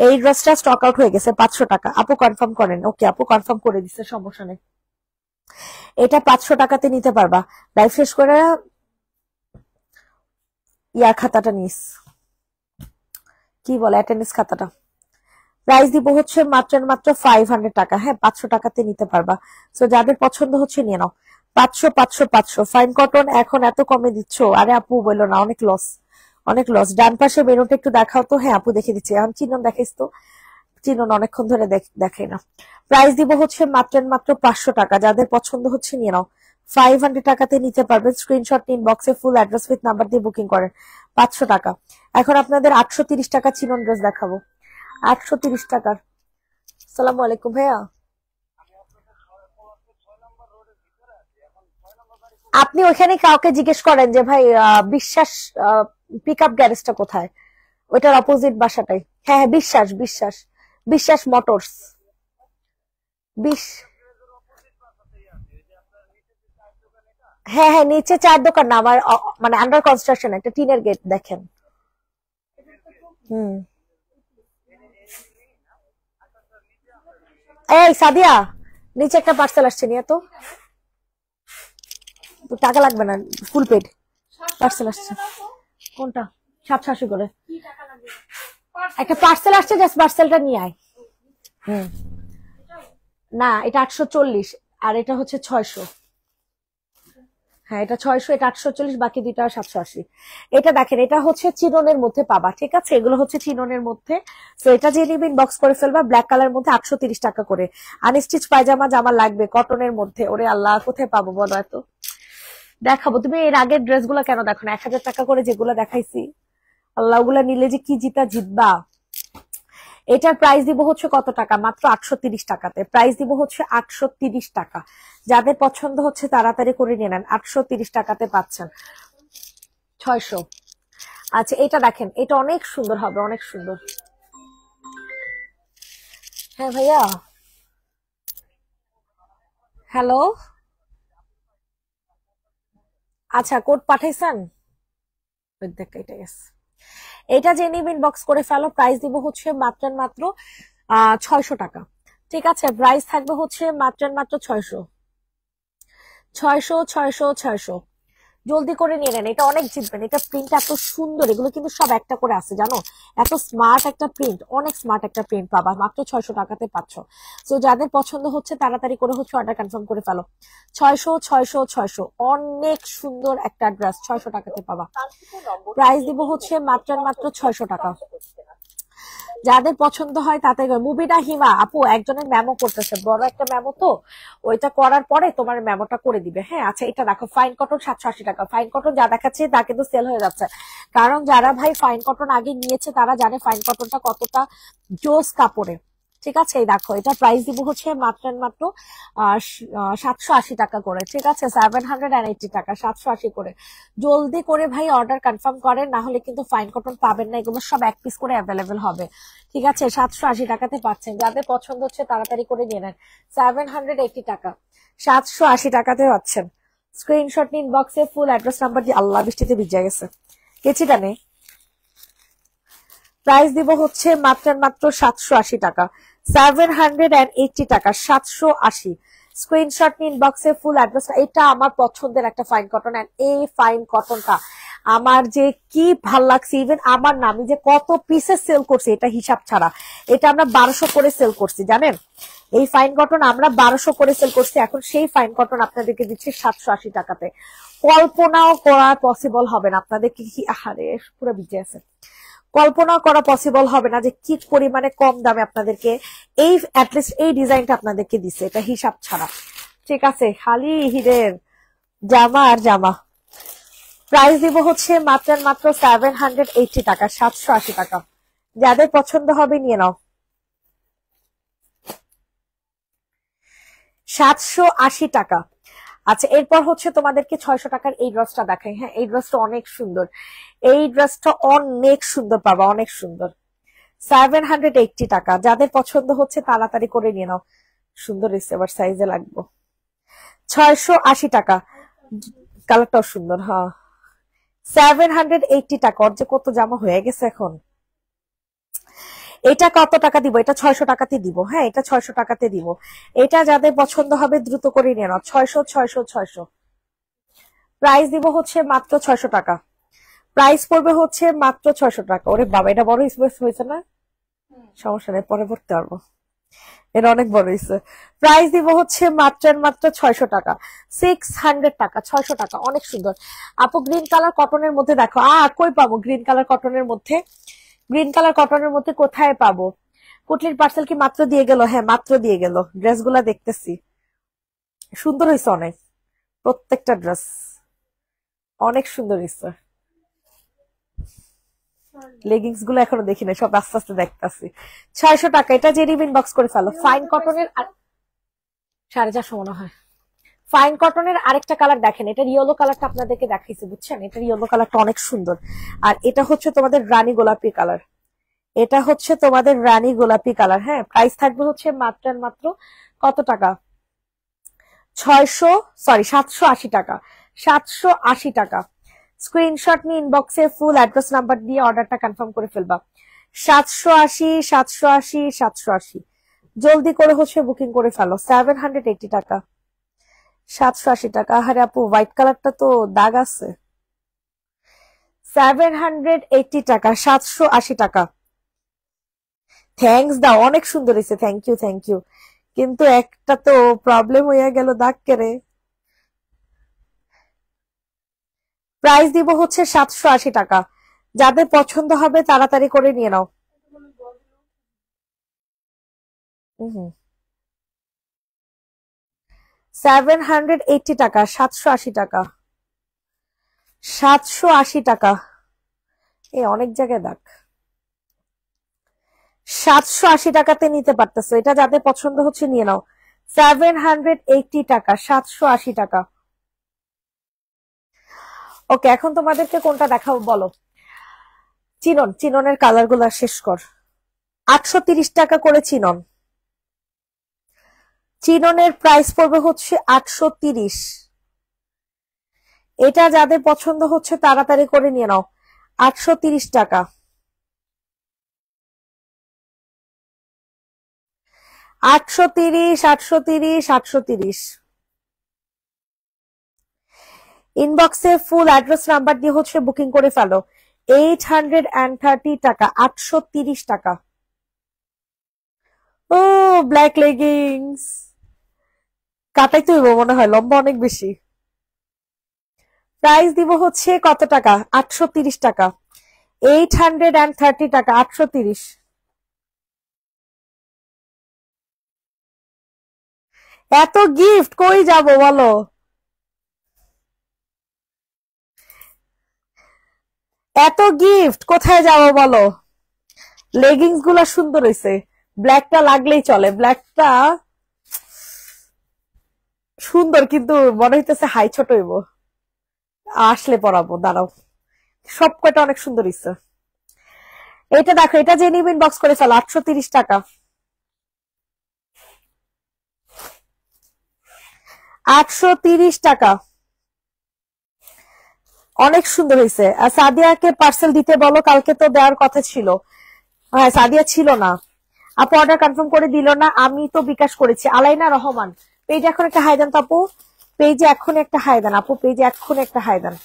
এই ড্রেসটা স্টক আউট হয়ে গেছে। 500 টাকা আপু কনফার্ম করেন? ওকে আপু কনফার্ম করে দিচ্ছে, সমস্যা নেই। এটা 500 টাকাতে নিতে পারবা। লাইভ শেষ করে খাতাটা নিস, কি বলে, অ্যাটেন্ডেন্স খাতাটা। প্রাইস দিব হচ্ছে মাত্র 500 টাকা। হ্যাঁ 500 টাকাতে নিতে পারবা। তো যাদের পছন্দ হচ্ছে নিয়ে নাও। 500 500 500 ফাইন কটন এখন এত কমে দিচ্ছ? আরে আপু বললো না, অনেক লস, অনেক লস। ডান পাশে মেরুনটা একটু দেখাও তো। হ্যাঁ আপু দেখে দিচ্ছি, এখন চিহ্ন দেখাইস তো, চিহ্ন অনেকক্ষণ ধরে দেখাই না। প্রাইস দিব হচ্ছে মাত্র 500 টাকা। যাদের পছন্দ হচ্ছে নিয়ে নাও। 500 টাকাতে নিতে পারবেন। স্ক্রিনশট নিন, বক্সে ফুল অ্যাড্রেস উইথ নাম্বার দিয়ে বুকিং করেন। 500 টাকা। এখন আপনাদের 830 টাকা চিনন ড্রেস দেখাবো। 830 টাকার। সালামু আলাইকুম ভাইয়া, আপনি ওইখানে কাউকে জিজ্ঞেস করেন যে ভাই বিশ্বাস পিক আপ গ্যারেজটা কোথায়, ওইটার অপোজিট বাসাটাই। হ্যাঁ হ্যাঁ বিশ্বাস বিশ্বাস বিশ্বাস মোটরস। হ্যাঁ হ্যাঁ নিচে 4 দোকান না আমার, মানে আন্ডার কনস্ট্রাকশন একটা টিনের গেট দেখেন। হুম এই সাদিয়া, নিচে একটা পার্সেল আসছে, নিয়ে তো টাকা লাগবে না, ফুল পেড পার্সেল আসছে। কোনটা? 780 করে কি টাকা লাগবে? একটা পার্সেল আসছে, জাস্ট পার্সেলটা নিয়ে আয়। হুম না এটা 840, আর এটা হচ্ছে 600। হ্যাঁ এটা 600, এটা 840, বাকি দুইটা 780। এটা দেখেন, এটা হচ্ছে চিননের মধ্যে পাবা। ঠিক আছে, এগুলো হচ্ছে চিননের মধ্যে। তো এটা যে নিবেন বক্স করে ফেলবা। ব্ল্যাক কালার মধ্যে 830 টাকা করে। আনস্টিচ পায়জামা জামা লাগবে কটনের মধ্যে। ওরে আল্লাহ, কোথায় পাবো বলো? এত দেখাবো, তুমি এর আগের ড্রেস গুলো কেন দেখো না? 1000 টাকা করে যেগুলো দেখাইছি, আল্লাহ ওগুলা নিলে যে কি জিতবা। এটার প্রাইস দিব হচ্ছে কত টাকা? মাত্র 830 টাকাতে। প্রাইস দিব হচ্ছে 830 টাকা। যাদের পছন্দ হচ্ছে তাড়াতাড়ি করে নিয়ে নেন, 830 টাকাতে পাচ্ছেন। 600। আচ্ছা এটা দেখেন, এটা অনেক সুন্দর হবে, অনেক সুন্দর। হ্যাঁ ভাইয়া, হ্যালো, আচ্ছা কোড পাঠাইছেন? দেখ এটা গেছে। এটা যে নিবেন বক্স করে ফেলো। প্রাইস দিব হচ্ছে মাত্র 600 টাকা। ঠিক আছে, প্রাইস থাকবে হচ্ছে মাত্র 600 600 600 600। জলদি করে নিয়ে নেন, এটা অনেক জিতবেন। এটা প্রিন্ট এত সুন্দর, এগুলো কিন্তু সব একটা করে আছে জানো, এত স্মার্ট একটা প্রিন্ট, অনেক স্মার্ট একটা প্রিন্ট পাবা। মাত্র 600 টাকাতে পাচ্ছ। তো যাদের পছন্দ হচ্ছে তাড়াতাড়ি করে হচ্ছে অর্ডার কনফার্ম করে ফেলো। 600 600 600, অনেক সুন্দর একটা ড্রেস 600 টাকাতে পাবা। প্রাইস দিব হচ্ছে মাত্র 600 টাকা। যাদের পছন্দ হয় তাতে। মুবিনা হিমা আপু একজনের মেমো করতেছে, বড় একটা মেমো, তো ওইটা করার পরে তোমার মেমোটা করে দিবে। হ্যাঁ আচ্ছা এটা দেখো, ফাইন কটন 780 টাকা। ফাইন কটন যা দেখাচ্ছে তা কিন্তু সেল হয়ে যাচ্ছে, কারণ যারা ভাই ফাইন কটন আগে নিয়েছে তারা জানে ফাইন কটনটা কতটা জোস কাপড়ে। ঠিক আছে, এই দেখো এটা প্রাইস দিব হচ্ছে মাত্র 780 টাকা করে। ঠিক আছে, 780 টাকা, 780 করে। জলদি করে ভাই অর্ডার কনফার্ম করেন, না হলে কিন্তু ফাইন কটন পাবেন না। এগুলো সব এক পিস করে অ্যাভেলেবেল হবে। ঠিক আছে, 780 টাকাতে পাচ্ছেন। যাদের পছন্দ হচ্ছে তাড়াতাড়ি করে নিয়ে নেন। 780 টাকা, 780 টাকাতে পাচ্ছেন। স্ক্রিনশট নিন, বক্সে ফুল অ্যাড্রেস নাম্বার দিয়ে। আল্লাহ বৃষ্টিতে ভিজে গেছে, কেচিটা নেই। প্রাইস দিব হচ্ছে মাত্র 780 টাকা, 780 টাকা, 780। স্ক্রিনশট নিন, বক্সে ফুল অ্যাড্রেস। এটা আমার পছন্দের একটা ফাইন কটন, এন্ড এই ফাইন কটনটা আমার যে কি ভাল লাগছে। ইভেন আমার নামি যে কত পিসের সেল করছি এটা হিসাব ছাড়া, এটা আমরা 1200 করে সেল করছি জানেন। এই ফাইন কটন আমরা 1200 করে সেল করছি, এখন সেই ফাইন কটন আপনাদেরকে দিচ্ছি 780 টাকাতে। কল্পনাও করা পসিবল হবে না আপনাদেরকে, কি আহারে পুরো ভিজে আছে, কল্পনা করা পসিবল হবে না যে কি পরিমাণে কম দামে আপনাদেরকে এই অ্যাটলিস্ট এই ডিজাইনটা আপনাদেরকে দিচ্ছে, এটা হিসাব ছাড়া। ঠিক আছে, খালি হিরের জামা আর জামা। প্রাইস দিব হচ্ছে মাত্র 780 টাকা, 780 টাকা। যাদের পছন্দ হবে নিয়ে নাও। 780 টাকা। আচ্ছা, এরপর হচ্ছে তোমাদেরকে 600 টাকার এই ড্রেসটা দেখাই। হ্যাঁ, এই ড্রেসটা অনেক সুন্দর, এই ড্রেসটা অনেক সুন্দর পাবা, অনেক সুন্দর। 780 টাকা। যাদের পছন্দ হচ্ছে তাড়াতাড়ি করে নিয়ে নাও, সুন্দর হয়েছে, এবার সাইজে লাগবো। 680 টাকা, কালারটাও সুন্দর। হ্যাঁ, 780 টাকা। ওর যে কত জামা হয়ে গেছে এখন। এটা কত টাকা দিব? এটা 600 টাকাতে দিব। হ্যাঁ, এটা 600 টাকাতে দিব। এটা যাদের পছন্দ হবে দ্রুত করে নিয়ে নাও। 600। প্রাইস দিব হচ্ছে মাত্র 600 টাকা। প্রাইস পড়বে হচ্ছে মাত্র 600 টাকা। ওরে বাবা, এটা বড় স্পেস হয়েছে না, সমস্যা নেই, পরে পড়তে পারবো, এটা অনেক বড় হয়েছে। প্রাইস দিব হচ্ছে মাত্র 600 টাকা। 600 টাকা, 600 টাকা, অনেক সুন্দর। আপু গ্রিন কালার কটনের মধ্যে দেখো। কই পাবো গ্রিন কালার কটনের মধ্যে? গ্রিন কালার কটনের মধ্যে কোথায় পাবো? কুটলির পার্সেল কি মাত্র দিয়ে গেল? হ্যাঁ, মাত্র দিয়ে গেল। ড্রেসগুলা দেখতেছি, সুন্দর হয়েছে অনেক, প্রত্যেকটা ড্রেস অনেক সুন্দর হয়েছে। লেগিংস গুলো এখনো দেখি না, সব আস্তে আস্তে দেখতেছি। 600 টাকা। এটা জেরিবিন বক্স করে ফেলো। ফাইন কটনের 450 মনে হয়। ফাইন কটনের আরেকটা কালার দেখেন, এটা ইয়েলো কালারটা আপনাদেরকে দেখাইছি, বুঝছেন? এটা ইয়েলো কালারটা অনেক সুন্দর। আর এটা হচ্ছে তোমাদের রানী গোলাপি কালার, এটা হচ্ছে তোমাদের রানী গোলাপি কালার। হ্যাঁ, প্রাইস থাকবে হচ্ছে মাত্র কত টাকা? 780 টাকা। 780 টাকা। স্ক্রিনশট নিয়ে ইনবক্সে ফুল অ্যাড্রেস নাম্বার দিয়ে অর্ডারটা কনফার্ম করে ফেলবা। 780। জলদি করে হচ্ছে বুকিং করে ফেলো। 780 টাকা, 780 টাকা। আরে আপু, হোয়াইট কালারটা তো দাগ আছে। 780 টাকা, 780 টাকা। থ্যাঙ্কস দাও, অনেক সুন্দর হয়েছে। Thank you. কিন্তু একটা তো প্রবলেম হয়ে গেল, দাগ কেড়ে। প্রাইস দিব হচ্ছে 780 টাকা। যাদের পছন্দ হবে তাড়াতাড়ি করে নিয়ে নাও। 780 টাকা, 780 টাকা, 780 টাকা। অনেক জায়গায় দাগ। 780 টাকাতে নিতে পারতেছো, এটা যাদের পছন্দ হচ্ছে নিয়ে নাও। 780 টাকা, 780 টাকা। ওকে, এখন তোমাদেরকে কোনটা দেখাবো বলো? চিননের কালার গুলা শেষ কর। 830 টাকা করে চিননের প্রাইস পড়বে হচ্ছে 830। এটা যাদের পছন্দ হচ্ছে তাড়াতাড়ি করে নিয়ে নাও। 830 টাকা। 830। ইনবক্সে ফুল অ্যাড্রেস নাম্বার দিয়ে হচ্ছে বুকিং করে ফেলো। 830 টাকা, 830 টাকা। ও, ব্ল্যাক লেগিংস কাটাই তো মনে হয়, লম্বা অনেক বেশি। প্রাইস দিব হচ্ছে কত টাকা? 830 টাকা। 830 টাকা, 830। এত গিফট কই যাব বলো? এত গিফট কোথায় যাব বলো? লেগিংস গুলা সুন্দর হয়েছে, ব্ল্যাকটা লাগলেই চলে। ব্ল্যাকটা সুন্দর, কিন্তু মনে হইতেছে হাই ছোট হইব। আসলে পরাবো, দাঁড়াও। সব কয়টা অনেক সুন্দর হয়েছে। এটা দেখো, এটা যে নিবেন বক্স করে ফেলো। 830 টাকা, 830 টাকা। অনেক সুন্দর হয়েছে। আর সাদিয়াকে পার্সেল দিতে বলো, কালকে তো দেওয়ার কথা ছিল। হ্যাঁ, সাদিয়া ছিল না। আপু অর্ডার কনফার্ম করে দিল না, আমি তো বিকাশ করেছি। আলাইনা রহমান, পেজে এখন একটা হাই দেন তো আপু, পেজে এখন একটা হাই দেন আপু, পেজে এখন একটা হাই দেন।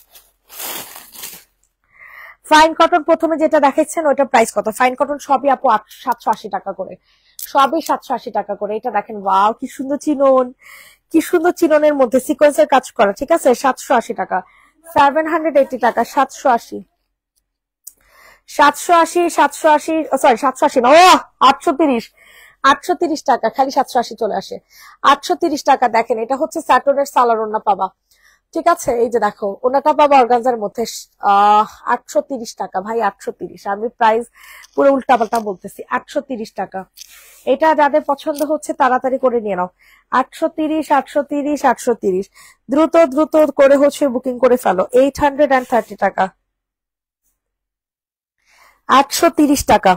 ফাইন কটন প্রথমে যেটা দেখাচ্ছেন ওইটা প্রাইস কত? ফাইন কটন সবই আপু 780 টাকা করে। সবই 780 টাকা করে। এটা দেখেন, ওয়াও কি সুন্দর চিনন, কি সুন্দর চিননের মধ্যে সিকোয়েন্সের কাজ করা, ঠিক আছে? 780 টাকা, 780 টাকা, 780, 780, 780, সরি 780 না, ও 830, 830 টাকা, খালি 780 চলে আসে। 830 টাকা। দেখেন এটা হচ্ছে স্যাটনের সালোয়ার ওড়না পাবা, ঠিক আছে? এই যে দেখো ওনাটা পাবা অর্গানজার মধ্যে 830 টাকা ভাই, 830। আমি প্রাইস পুরো উল্টাপাল্টা বলতেছি, 830 টাকা। এটা যাদের পছন্দ হচ্ছে তাড়াতাড়ি করে নিয়ে নাও, 830, 830, 830। দ্রুত দ্রুত করে হচ্ছে বুকিং করে ফেলো। 830 টাকা, 830 টাকা,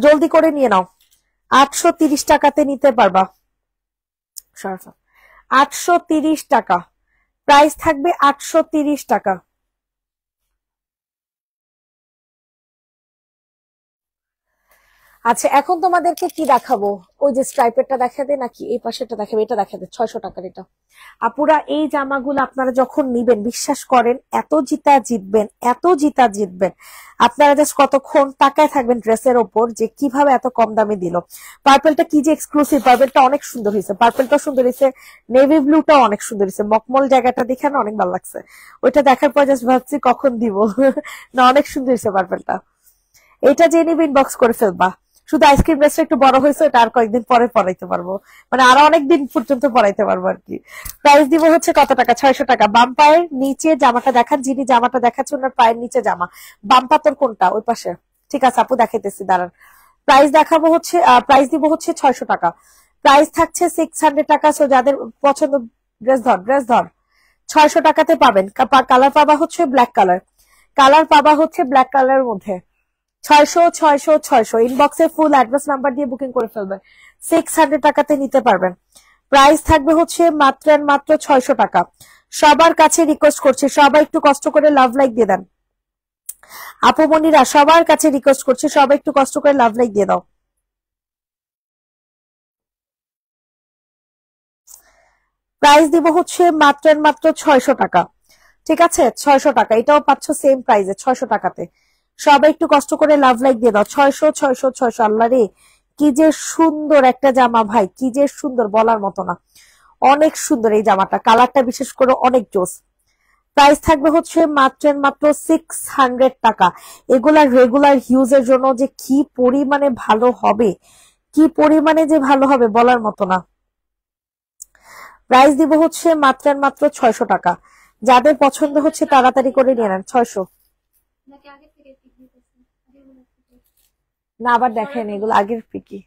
জলদি করে নিয়ে নাও। 830 টাকাতে নিতে পারবা, 830 টাকা প্রাইস থাকবে, 830 টাকা। আচ্ছা এখন তোমাদেরকে কি দেখাবো, ওই যে স্ট্রাইপেরটা দেখাবে নাকি এই পাশেরটা দেখাবে? এটা দেখাবে 600 টাকার। এটা আপুরা এই জামাগুলো আপনারা যখন নিবেন বিশ্বাস করেন এত জিতা জিতবেন, এত জিতা জিতবেন। আপনারা জাস্ট কতক্ষণ তাকায় থাকবেন ড্রেসের ওপর যে কিভাবে এত কম দামে দিল। পার্পলটা কি যে এক্সক্লুসিভ, পার্পলটা অনেক সুন্দর হয়েছে, পার্পলটা সুন্দর হয়েছে, নেভি ব্লুটাও অনেক সুন্দর হয়েছে। মকমল জায়গাটা দেখে না অনেক ভালো লাগছে, ওইটা দেখার পর জাস্ট ভাবছি কখন দিব। না অনেক সুন্দর হয়েছে পার্পলটা। এটা যে নিবে ইনবক্স করে ফেলবা। শুধু আইসক্রিম ড্রেসটা একটু বড় হয়েছে, এটা আর কয়েকদিন পরে পরাইতে পারবো, মানে আরো অনেক দিন পর্যন্ত পরাইতে পারবো আর কি। প্রাইস দিব হচ্ছে কত টাকা? 600 টাকা। বাম পায়ের নিচে জামাটা দেখান, যিনি জামাটা দেখাচ্ছে ওনার পায়ের নিচে জামা। বাম পাতর কোনটা? ওই পাশে, ঠিক আছে আপু দেখাইতেছি দাঁড়ান। প্রাইস দেখাবো হচ্ছে, প্রাইস দিব হচ্ছে 600 টাকা। প্রাইস থাকছে 600 টাকা। সো যাদের পছন্দ, ড্রেস ধর, ড্রেস ধর, 600 টাকাতে পাবেন। কালার পাবা হচ্ছে ব্ল্যাক কালার, কালার পাবা হচ্ছে ব্ল্যাক কালারের মধ্যে। 600, 600, 600। ইনবক্সে ফুল অ্যাড্রেস নাম্বার দিয়ে বুকিং করে ফেলবেন, 600 টাকাতে নিতে পারবেন। প্রাইস থাকবে হচ্ছে মাত্র মাত্র 600 টাকা। সবার কাছে রিকোয়েস্ট করছি, সবাই একটু কষ্ট করে লাভ লাইক দিয়ে দেন। আপু মনিরা সবার কাছে রিকোয়েস্ট করছি, সবাই একটু কষ্ট করে লাভ লাইক দিয়ে দাও। প্রাইস দিব হচ্ছে মাত্র মাত্র 600 টাকা, ঠিক আছে? 600 টাকা, এটাও পাচ্ছ সেম প্রাইসে 600 টাকাতে। সবাই একটু কষ্ট করে লাভ লাইক দিয়ে দাও। 600, 600, 600। আল্লাহ রে কি যে সুন্দর একটা জামা ভাই, কি যে সুন্দর বলার মতো না, অনেক সুন্দর এই জামাটা, কালারটা বিশেষ করে অনেক জোস। প্রাইস থাকবে হচ্ছে মাত্র মাত্র 600 টাকা। এগুলা রেগুলার ইউজের জন্য যে কি পরিমানে ভালো হবে, কি পরিমানে যে ভালো হবে বলার মতো না। প্রাইস দিব হচ্ছে মাত্র মাত্র 600 টাকা। যাদের পছন্দ হচ্ছে তাড়াতাড়ি করে নিয়ে নেন। 600 না, আবার দেখেন এগুলো আগের পিকি,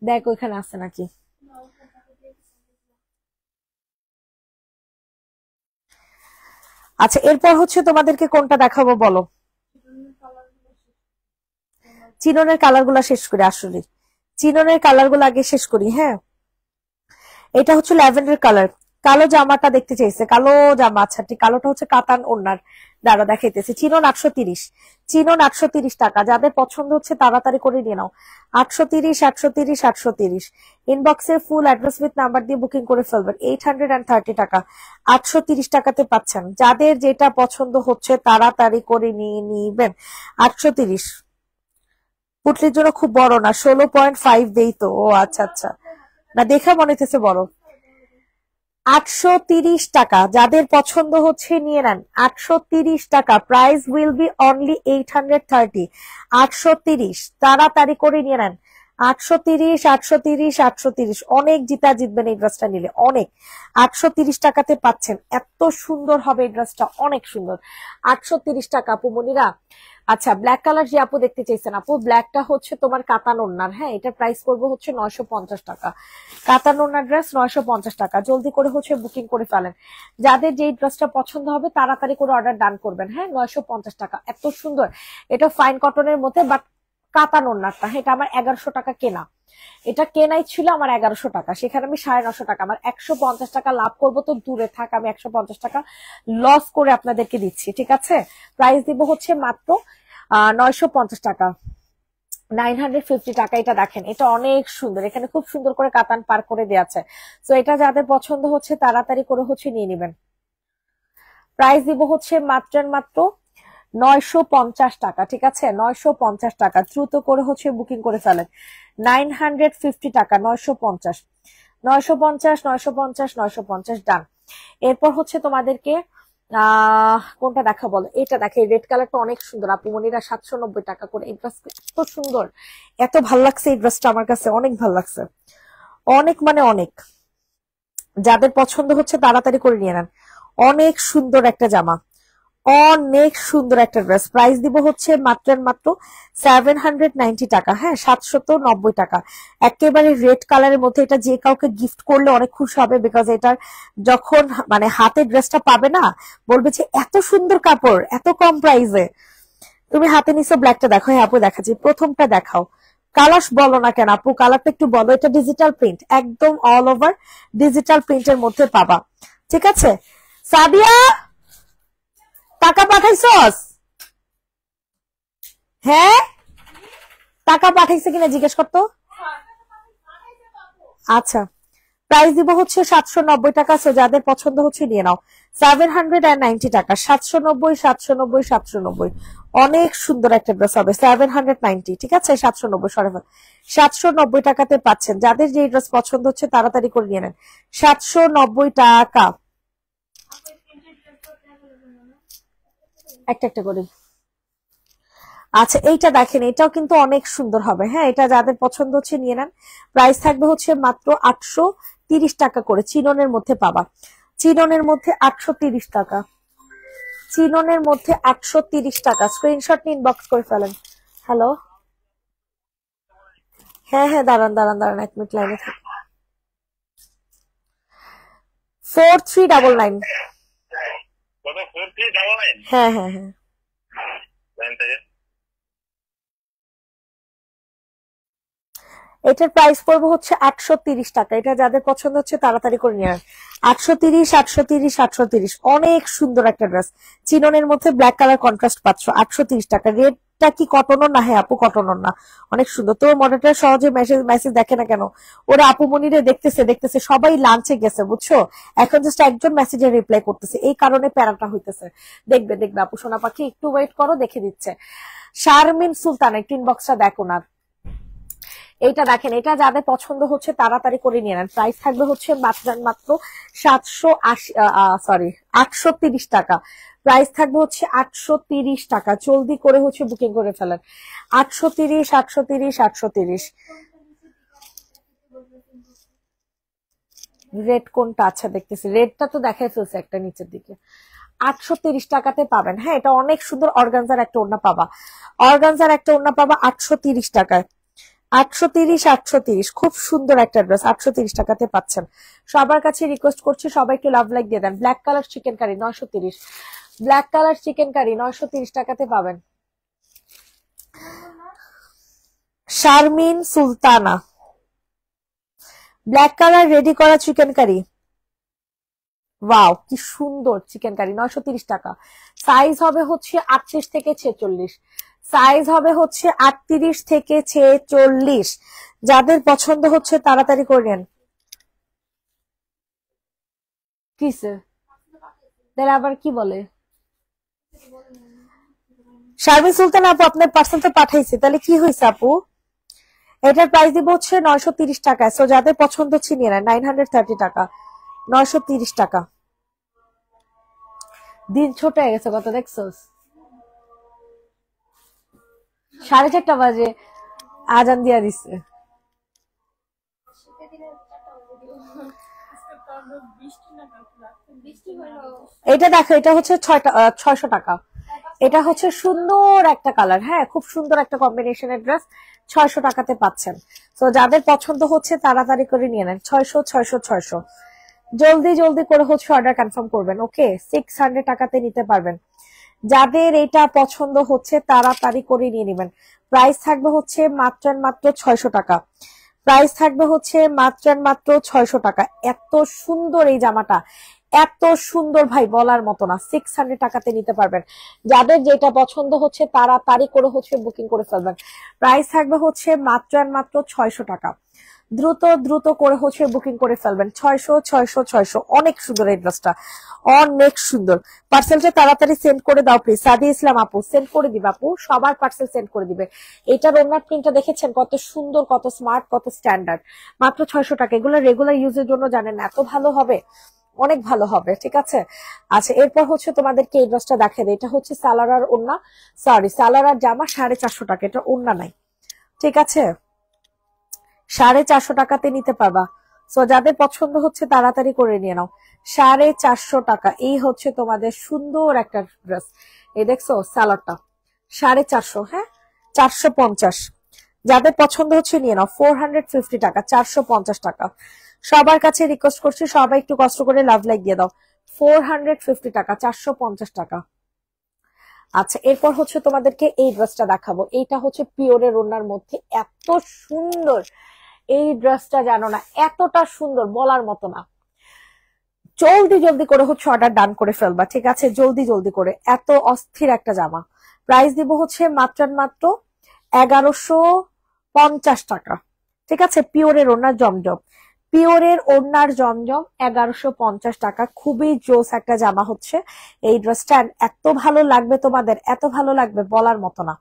দেখ ওইখানে আছে নাকি। আচ্ছা এরপর হচ্ছে তোমাদেরকে কোনটা দেখাবো বলো? চিননের কালার গুলা শেষ করি, আসলে চিননের কালার গুলো আগে শেষ করি। হ্যাঁ এটা হচ্ছে ল্যাভেন্ডার কালার, কালো জামাটা দেখতে চাইছে, কালো জামা। আচ্ছা ঠিক, কালোটা হচ্ছে কাতান ওড়নার। দাঁড়া দেখাইতেছি। চিনন 830, চিনন 830 টাকা। যাদের পছন্দ হচ্ছে তাড়াতাড়ি করে নিয়ে নাও। 830, 830, 830। ইনবক্সে ফুল অ্যাড্রেস উইথ নাম্বার দিয়ে বুকিং করে ফেলবেন। 830 টাকা, 830 টাকাতে পাচ্ছেন। যাদের যেটা পছন্দ হচ্ছে তাড়াতাড়ি করে নিয়ে নিবেন। 830। পুটলির জন্য খুব বড় না, 16.5 দেই তো। ও আচ্ছা আচ্ছা, না দেখা মনে হইতেছে বড়। 830 টাকা। যাদের পছন্দ হচ্ছে নিয়ে নেন। 830 টাকা। Price will be only 830। 830 তাড়াতাড়ি করে নিয়ে নেন। 830, 830, 830। অনেক জিতা জিতবেন এই ড্রেসটা নিলে, অনেক। 830 টাকাতে পাচ্ছেন, এত সুন্দর হবে এই ড্রেসটা, অনেক সুন্দর। 830 টাকা আপু মনিরা। আচ্ছা ব্ল্যাক কালার যে আপু দেখতে চাইছেন, আপু ব্ল্যাকটা হচ্ছে তোমার কাতান ওড়নার। হ্যাঁ এটার প্রাইস করবো হচ্ছে 950 টাকা। কাতান ওড়নার ড্রেস 950 টাকা। জলদি করে হচ্ছে বুকিং করে ফেলেন। যাদের যেই ড্রেসটা পছন্দ হবে তাড়াতাড়ি করে অর্ডার ডান করবেন। হ্যাঁ 950 টাকা, এত সুন্দর। এটা ফাইন কটনের মধ্যে, বাট কাতান ওড়নারটা। হ্যাঁ এটা আমার 1100 টাকা কেনা, এটা কেনাই ছিল আমার 1100 টাকা, সেখানে আমি 950 টাকা, আমার 150 টাকা লাভ করবো তো দূরে থাক, আমি 150 টাকা লস করে আপনাদেরকে দিচ্ছি, ঠিক আছে? প্রাইস দিব হচ্ছে মাত্র 950 টাকা, 950 টাকা। এটা দেখেন, এটা অনেক সুন্দর, এখানে খুব সুন্দর করে কাতান পার করে দেওয়া আছে। তো এটা যাদের পছন্দ হচ্ছে তাড়াতাড়ি করে হচ্ছে নিয়ে নেবেন। প্রাইস দিব হচ্ছে মাত্র মাত্র 950 টাকা, ঠিক আছে 950 টাকা, দ্রুত করে হচ্ছে বুকিং করে ফেলেন। 950 টাকা, 950 950 950 950 ডান। এরপর হচ্ছে তোমাদেরকে কোনটা দেখা বলো, এটা দেখে, রেড কালারটা অনেক সুন্দর আপু মনিরা, 790 টাকা করে। এই ড্রেস এত সুন্দর, এত ভাল লাগছে এই ড্রেসটা, আমার কাছে অনেক ভাল লাগছে, অনেক মানে অনেক। যাদের পছন্দ হচ্ছে তাড়াতাড়ি করে নিয়ে নেন, অনেক সুন্দর একটা জামা, অনেক সুন্দর একটা ড্রেস। প্রাইস দিব হচ্ছে মাত্র মাত্র 790 টাকা, হ্যাঁ 790 টাকা। একেবারে রেড কালারের মধ্যে, এটা যে কাউকে গিফট করলে অনেক খুশি হবে, বিকজ এটার যখন মানে হাতে ড্রেসটা পাবে না, বলবে যে এত সুন্দর কাপড় এত কম প্রাইসে। তুমি হাতে নিছো, ব্ল্যাকটা দেখো, হ্যাঁ আপু দেখাচ্ছি, প্রথমটা দেখাও। কালার বলো না কেন আপু, কালারটা একটু বলো। এটা ডিজিটাল প্রিন্ট, একদম অল ওভার ডিজিটাল প্রিন্টের মধ্যে পাবা, ঠিক আছে। সাদিয়া টাকা পাঠাইছস? হ্যাঁ টাকা পাঠাইছে কিনা জিজ্ঞেস করতো। আচ্ছা, প্রাইস দিব হচ্ছে 790 টাকা। সো যাদের পছন্দ হচ্ছে নিয়ে নাও। 790 টাকা, 790 790 790। অনেক সুন্দর একটা ড্রেস হবে। 790, ঠিক আছে 790, সরি 790 টাকাতে পাচ্ছেন। যাদের যে ড্রেস পছন্দ হচ্ছে তাড়াতাড়ি করে নিয়ে নেন। 790 টাকা, একটা একটা করে। আচ্ছা এইটা দেখেন, এটাও কিন্তু অনেক সুন্দর হবে, হ্যাঁ এটা যাদের পছন্দ হচ্ছে নিয়ে নেন। প্রাইস থাকবে হচ্ছে মাত্র 830 টাকা করে। চিননের মধ্যে পাবা, চিননের মধ্যে 830 টাকা, চিননের মধ্যে 830 টাকা। স্ক্রিনশট নিয়ে ইনবক্স করে ফেলেন। হ্যালো, হ্যাঁ হ্যাঁ দাঁড়ান দাঁড়ান দাঁড়ান, 1 মিনিট লাইনে থাকুন। 4399। হ্যাঁ হ্যাঁ হ্যাঁ, এটার প্রাইস পড়বে হচ্ছে 830 টাকা। এটা যাদের পছন্দ হচ্ছে তাড়াতাড়ি করে নিয়ে নেন। 830 830 830, অনেক সুন্দর একটা ড্রেস। চিননের মধ্যে ব্ল্যাক কালার কন্ট্রাস্ট পাচ্ছ, 830 টাকা। রেটটা কি কটনের না? হ্যাঁ আপু কটনের না, অনেক সুন্দর। তো মডেলটা সহজে মেসেজ মেসেজ দেখে না কেন, ওরা আপু মনিরে দেখতেছে দেখতেছে, সবাই লাঞ্চে গেছে বুঝছো, এখন জাস্ট একজন মেসেজে রিপ্লাই করতেছে, এই কারণে প্যারাটা হইতেছে। দেখবে দেখবে আপু সোনা পাখি, একটু ওয়েট করো, দেখে দিচ্ছে। শারমিন সুলতান, একটু ইনবক্সটা দেখো না। এইটা দেখেন, এটা যাদের পছন্দ হচ্ছে তাড়াতাড়ি করে নিয়ে নেন। প্রাইস থাকবে হচ্ছে মাত্র মাত্র 830 টাকা। প্রাইস থাকবে হচ্ছে 830 টাকা। জলদি করে হচ্ছে বুকিং করে ফেলেন। 830 830 830। রেড কোনটা? আচ্ছা দেখতেছি, রেডটা তো দেখাই ফেলছে একটা নিচের দিকে। 830 টাকাতে পাবেন, হ্যাঁ এটা অনেক সুন্দর। অর্গানজার একটা ওড়না পাবা, অর্গানজার একটা ওড়না পাবা 830 টাকায়। 830 830, খুব সুন্দর একটা ড্রেস 830 টাকাতে পাচ্ছেন। সবার কাছে রিকোয়েস্ট করছি সবাই একটু লাভ লাইক দিয়ে দেন। Black colour chicken curry 930, black colour chicken curry 930 টাকাতে পাবেন। Sharmin Sultana, black colour ready করা চিকেন কারি, ওয়াও কি সুন্দর চিকেন কারি, 930 টাকা। সাইজ হবে হচ্ছে 38 থেকে 46, সাইজ হবে হচ্ছে 38 থেকে 46। যাদের পছন্দ হচ্ছে তাড়াতাড়ি করে নেন। কিসে তাহলে আবার কি বলে? শারমিন সুলতান আপু আপনার পার্সেল তো পাঠাইছে, তাহলে কি হয়েছে আপু? এটার প্রাইস দিব হচ্ছে 930 টাকা। সো যাদের পছন্দ হচ্ছে নিয়ে নেন। 930 টাকা, 930 টাকা। দিন ছোট হয়ে গেছে কত দেখছোস? 4:30 বাজে আজান দিয়া দিছে। এটা দেখো, এটা হচ্ছে 600 টাকা। এটা হচ্ছে সুন্দর একটা কালার, হ্যাঁ খুব সুন্দর একটা কম্বিনেশনের ড্রেস, 600 টাকাতে পাচ্ছেন। তো যাদের পছন্দ হচ্ছে তাড়াতাড়ি করে নিয়ে নেন। 600 600 600, জলদি জলদি করে হচ্ছে অর্ডার কনফার্ম করবেন। ওকে 600 টাকাতে নিতে পারবেন। যাদের এটা পছন্দ হচ্ছে তাড়াতাড়ি করে নিয়ে নেবেন। প্রাইস থাকবে হচ্ছে মাত্র মাত্র 600 টাকা। প্রাইস থাকবে হচ্ছে মাত্র মাত্র 600 টাকা। এত সুন্দর এই জামাটা, এত সুন্দর ভাই বলার মতো না। 600 টাকাতে নিতে পারবেন। যাদের যেটা পছন্দ হচ্ছে তাড়াতাড়ি করে হচ্ছে বুকিং করে ফেলবেন। প্রাইস থাকবে হচ্ছে মাত্র মাত্র 600 টাকা। দ্রুত দ্রুত করে হচ্ছে বুকিং করে ফেলবেন। 600 600 600, অনেক সুন্দর এই ড্রেসটা, অনেক সুন্দর। পার্সেলটা তাড়াতাড়ি সেন্ড করে দাও প্লিজ। সাদিয়া ইসলাম আপু সেন্ড করে দিবে আপু, সবার পার্সেল সেন্ড করে দিবে। এটার ওনার প্রিন্টটা দেখেছেন কত সুন্দর, কত স্মার্ট, কত স্ট্যান্ডার্ড, মাত্র 600 টাকা। এগুলো রেগুলার ইউজের জন্য জানেন এত ভালো হবে, অনেক ভালো হবে, ঠিক আছে। আচ্ছা এরপর হচ্ছে তোমাদেরকে এই ড্রেসটা দেখাই দিই। এটা হচ্ছে সালোয়ার আর ওড়না, সরি সালোয়ার আর জামা 450 টাকা, এটা ওড়না নাই, ঠিক আছে। 450 টাকাতে নিতে পারবা। সো যাদের পছন্দ হচ্ছে তাড়াতাড়ি করে নিয়ে নাও। 450 টাকা, এই হচ্ছে তোমাদের সুন্দর একটা ড্রেস। এই দেখছো সালোয়ারটা 450, হ্যাঁ 450। যাদের পছন্দ হচ্ছে নিয়ে নাও। 450 টাকা, 450 টাকা। সবার কাছে রিকোয়েস্ট করছি সবাই একটু কষ্ট করে লাভ লাইক দিয়ে দাও। 450 টাকা, 450 টাকা। আচ্ছা এরপর হচ্ছে তোমাদেরকে এই ড্রেসটা দেখাবো। এইটা হচ্ছে পিওরের ওড়নার মধ্যে, এত সুন্দর এই ড্রেসটা, জানো না এতটা সুন্দর বলার মতো না। জলদি জলদি করে হচ্ছে অর্ডার ডান করে ফেলবা, ঠিক আছে, জলদি জলদি করে। এত অস্থির একটা জামা। প্রাইস দিব হচ্ছে মাত্র 1150 টাকা, ঠিক আছে। পিওরের ওড়নার জমজম, পিওরের ওড়নার জমজম 1150 টাকা। খুবই জোস একটা জামা হচ্ছে এই ড্রেসটা। এত ভালো লাগবে তোমাদের, এত ভালো লাগবে বলার মতো না,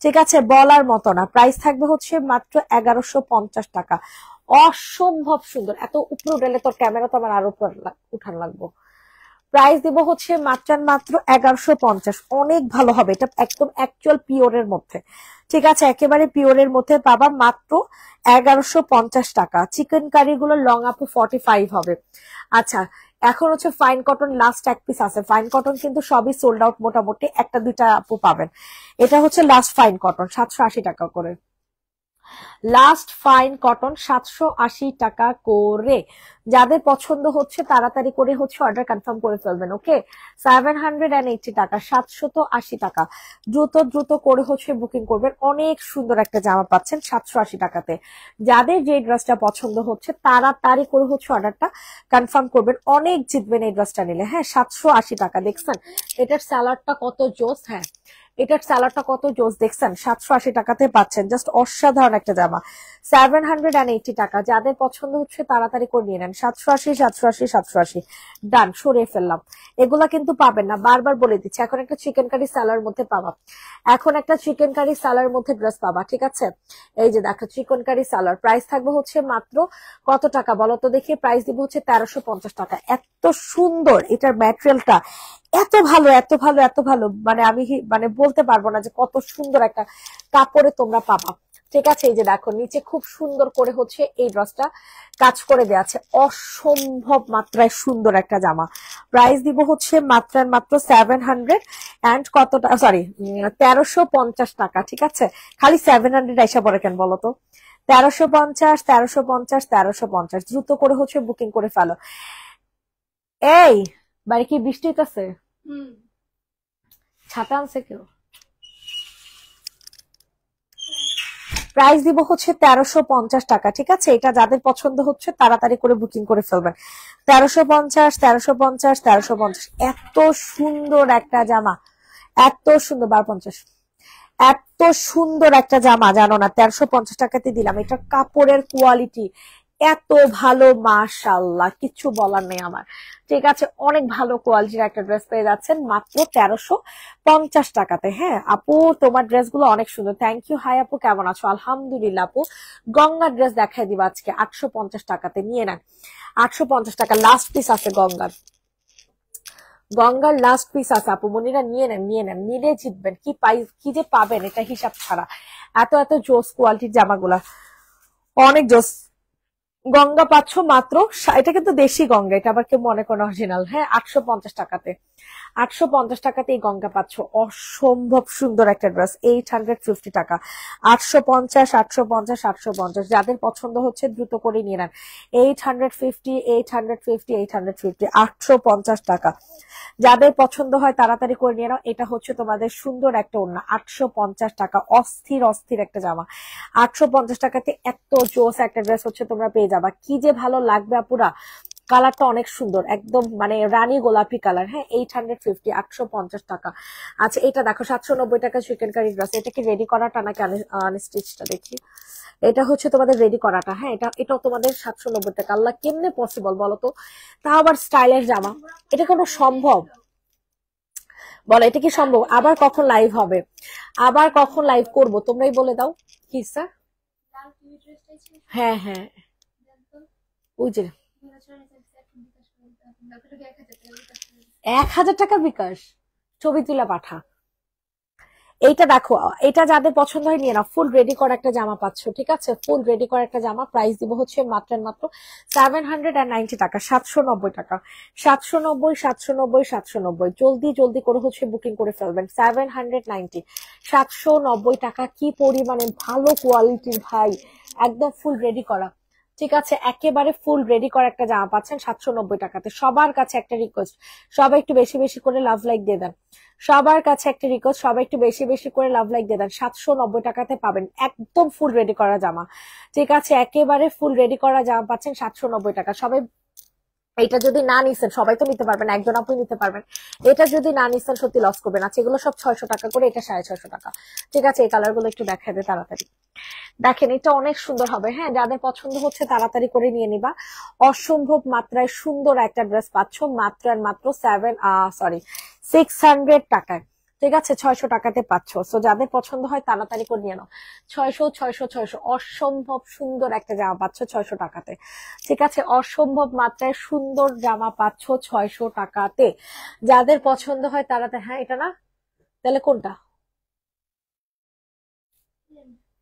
ঠিক আছে, বলার মতো না। প্রাইস থাকবে হচ্ছে মাত্র 1150 টাকা। অসম্ভব সুন্দর, এত উপরে উঠলে তোর ক্যামেরা তো আমার আরো উঠান লাগবো। প্রাইস দিব হচ্ছে মাত্র 1150। অনেক ভালো হবে এটা, একদম অ্যাকচুয়াল পিওরের মধ্যে, ঠিক আছে, একেবারে পিওরের মধ্যে পাবা মাত্র 1150 টাকা। চিকেন কারি গুলো লং আপু 45 হবে। আচ্ছা এখন হচ্ছে ফাইন কটন লাস্ট এক পিস আছে। ফাইন কটন কিন্তু সবই সোল্ড আউট, মোটামুটি একটা দুইটা আপু পাবেন। এটা হচ্ছে লাস্ট ফাইন কটন 780 টাকা করে। লাস্ট ফাইন কটন 780 টাকা করে। যাদের পছন্দ হচ্ছে তাড়াতাড়ি করে হচ্ছে অর্ডার কনফার্ম করে ফেলবেন। ওকে 780 টাকা, 780 টাকা। দ্রুত দ্রুত করে হচ্ছে বুকিং করবেন। অনেক সুন্দর একটা জামা পাচ্ছেন 780 টাকাতে। যাদের যে ড্রেসটা পছন্দ হচ্ছে তাড়াতাড়ি করে হচ্ছে অর্ডারটা কনফার্ম করবেন। অনেক জিতবেন এই ড্রেসটা নিলে। হ্যাঁ 780 টাকা, দেখছেন এটার স্যালাডটা কত জোস। হ্যাঁ এটার স্যালাডটা কত জোস, দেখছেন 780 টাকাতে পাচ্ছেন। জাস্ট অসাধারণ একটা জামা। 780 টাকা। যাদের পছন্দ হচ্ছে তাড়াতাড়ি করে নিয়ে নেন। 780 780 780 ডান, সরিয়ে ফেললাম। এগুলা কিন্তু পাবেন না, বারবার বলে দিচ্ছি। এখন একটা চিকেন কারি সালার মধ্যে পাবা, এখন একটা চিকেন কারি সালার মধ্যে ড্রেস পাবা, ঠিক আছে। এই যে দেখো চিকেন কারি সালার, প্রাইস থাকবে হচ্ছে মাত্র কত টাকা বলো তো দেখি। প্রাইস দিব হচ্ছে 1350 টাকা। এত সুন্দর এটার ম্যাটেরিয়ালটা, এত ভালো এত ভালো এত ভালো, মানে আমি মানে বলতে পারবো না যে কত সুন্দর একটা কাপড়ে তোমরা পাবা, ঠিক আছে। এই যে দেখো নিচে খুব সুন্দর করে হচ্ছে এই ড্রেসটা কাজ করে দেওয়া আছে। অসম্ভব মাত্রায় সুন্দর একটা জামা। প্রাইস দিব হচ্ছে মাত্র 700 এন্ড কতটা, সরি 1350 টাকা, ঠিক আছে। খালি 700 আইসা পরে কেন বলো তো। 1350 1350 1350। দ্রুত করে হচ্ছে বুকিং করে ফেলো। এই বাড়ি কি বৃষ্টি হইতেছে? ছাতা আনছে কেউ? প্রাইস দিব হচ্ছে 1350 টাকা, ঠিক আছে। এটা যাদের পছন্দ হচ্ছে তাড়াতাড়ি করে বুকিং করে ফেলবেন। 1350 1350 1350। এত সুন্দর একটা জামা, এত সুন্দর। 1250। এত সুন্দর একটা জামা, জানো না 1350 টাকাতে দিলাম। এটা কাপড়ের কোয়ালিটি এত ভালো, মাশাআল্লাহ, কিছু বলার নেই আমার, ঠিক আছে। অনেক ভালো কোয়ালিটির একটা ড্রেস পেয়ে যাচ্ছেন মাত্র 1350 টাকাতে। হ্যাঁ আপু তোমার ড্রেসগুলো অনেক সুন্দর, থ্যাংক ইউ। হাই আপু কেমন আছো? আলহামদুলিল্লাহ আপু। গঙ্গার ড্রেস দেখাই দিবা আজকে 850 টাকাতে, নিয়ে নেন। 850 টাকা লাস্ট পিস আছে গঙ্গার, গঙ্গার লাস্ট পিস আছে আপু মনিরা, নিয়ে নেন নিয়ে নেন, নিলে জিতবেন। কি পাই কি যে পাবেন এটা হিসাব ছাড়া। এত এত জোস কোয়ালিটির জামাগুলা, অনেক জোস। গঙ্গা পাচ্ছ মাত্র, এটা কিন্তু দেশি গঙ্গা, এটা আবার কেউ মনে করেন অরিজিনাল। হ্যাঁ 850 টাকাতে, 850 টাকাতে এই গঙ্গা পাচ্ছ। অসম্ভব সুন্দর একটা ড্রেস, 850 টাকা। 850 850 850। যাদের পছন্দ হচ্ছে দ্রুত করে নিয়ে নেন। 850 850 850 850 টাকা। যাদের পছন্দ হয় তাড়াতাড়ি করে নিয়ে নাও। এটা হচ্ছে তোমাদের সুন্দর একটা ওড়না, 850 টাকা। অস্থির অস্থির একটা জামা, 850 টাকাতে এত জোস একটা ড্রেস হচ্ছে তোমরা পেয়ে যাবা। কি যে ভালো লাগবে আপুরা, কালারটা অনেক সুন্দর, একদম মানে রানী গোলাপি কালার। হ্যাঁ 850, 850 টাকা। আচ্ছা এটা দেখো 790 টাকা চিকেন কারি ড্রেস। এটা কি রেডি করাটা নাকি আনস্টিচটা? দেখি, এটা হচ্ছে তোমাদের রেডি করাটা। হ্যাঁ এটাও তোমাদের 790 টাকা। আল্লাহ কেমনে পসিবল বলো তো, তা আবার স্টাইলের জামা, এটা কোনো সম্ভব? বলো এটা কি সম্ভব? আবার কখন লাইভ হবে, আবার কখন লাইভ করব তোমরাই বলে দাও। কি স্যার? হ্যাঁ হ্যাঁ ওই যে 1000 টাকা বিকাশ, ছবি তুলে পাঠা। এইটা দেখো, এটা যাদের পছন্দ হয় নিয়ে না, ফুল রেডি করা একটা জামা পাচ্ছ, ঠিক আছে? ফুল রেডি করা একটা জামা, প্রাইস দিব হচ্ছে মাত্র 790 টাকা, 790 টাকা, 790, 790, 790। জলদি জলদি করে হচ্ছে বুকিং করে ফেলবেন। 790, 790 টাকা। কি পরিমাণে ভালো কোয়ালিটির ভাই, একদম ফুল রেডি করা, ঠিক আছে? একেবারে ফুল রেডি করা একটা জামা পাচ্ছেন 790 টাকাতে। সবার কাছে একটা রিকোয়েস্ট, সবাই একটু বেশি বেশি করে লাভ লাইক দিয়ে দেন। সবার কাছে একটা রিকোয়েস্ট, সবাই একটু বেশি বেশি করে লাভ লাইক দিয়ে দেন। 790 টাকাতে পাবেন একদম ফুল রেডি করা জামা, ঠিক আছে? একেবারে ফুল রেডি করা জামা পাচ্ছেন 790 টাকা। সবাই এটা যদি না নিছেন, সবাই তো নিতে পারবেন, একজন আপুই নিতে পারবেন। এটা যদি না নিছেন সত্যি লস করবেন। আচ্ছা এগুলো সব 600 টাকা করে, এটা 650 টাকা, ঠিক আছে? এই কালার গুলো একটু দেখা দেয় তাড়াতাড়ি। দেখেন এটা অনেক সুন্দর হবে। হ্যাঁ যাদের পছন্দ হচ্ছে তাড়াতাড়ি করে নিয়ে নিবা। অসম্ভব মাত্রায় সুন্দর একটা ড্রেস পাচ্ছ মাত্র আর মাত্র 600 টাকায়, ঠিক আছে? 600 টাকাতে পাচ্ছ। সো যাদের পছন্দ হয় তাড়াতাড়ি করে নিয়ে নাও। 600, 600, 600, অসম্ভব সুন্দর একটা জামা পাচ্ছ 600 টাকাতে, ঠিক আছে? অসম্ভব মাত্রায় সুন্দর জামা পাচ্ছ 600 টাকাতে। যাদের পছন্দ হয় তাড়াতাড়ি। হ্যাঁ এটা না, তাহলে কোনটা?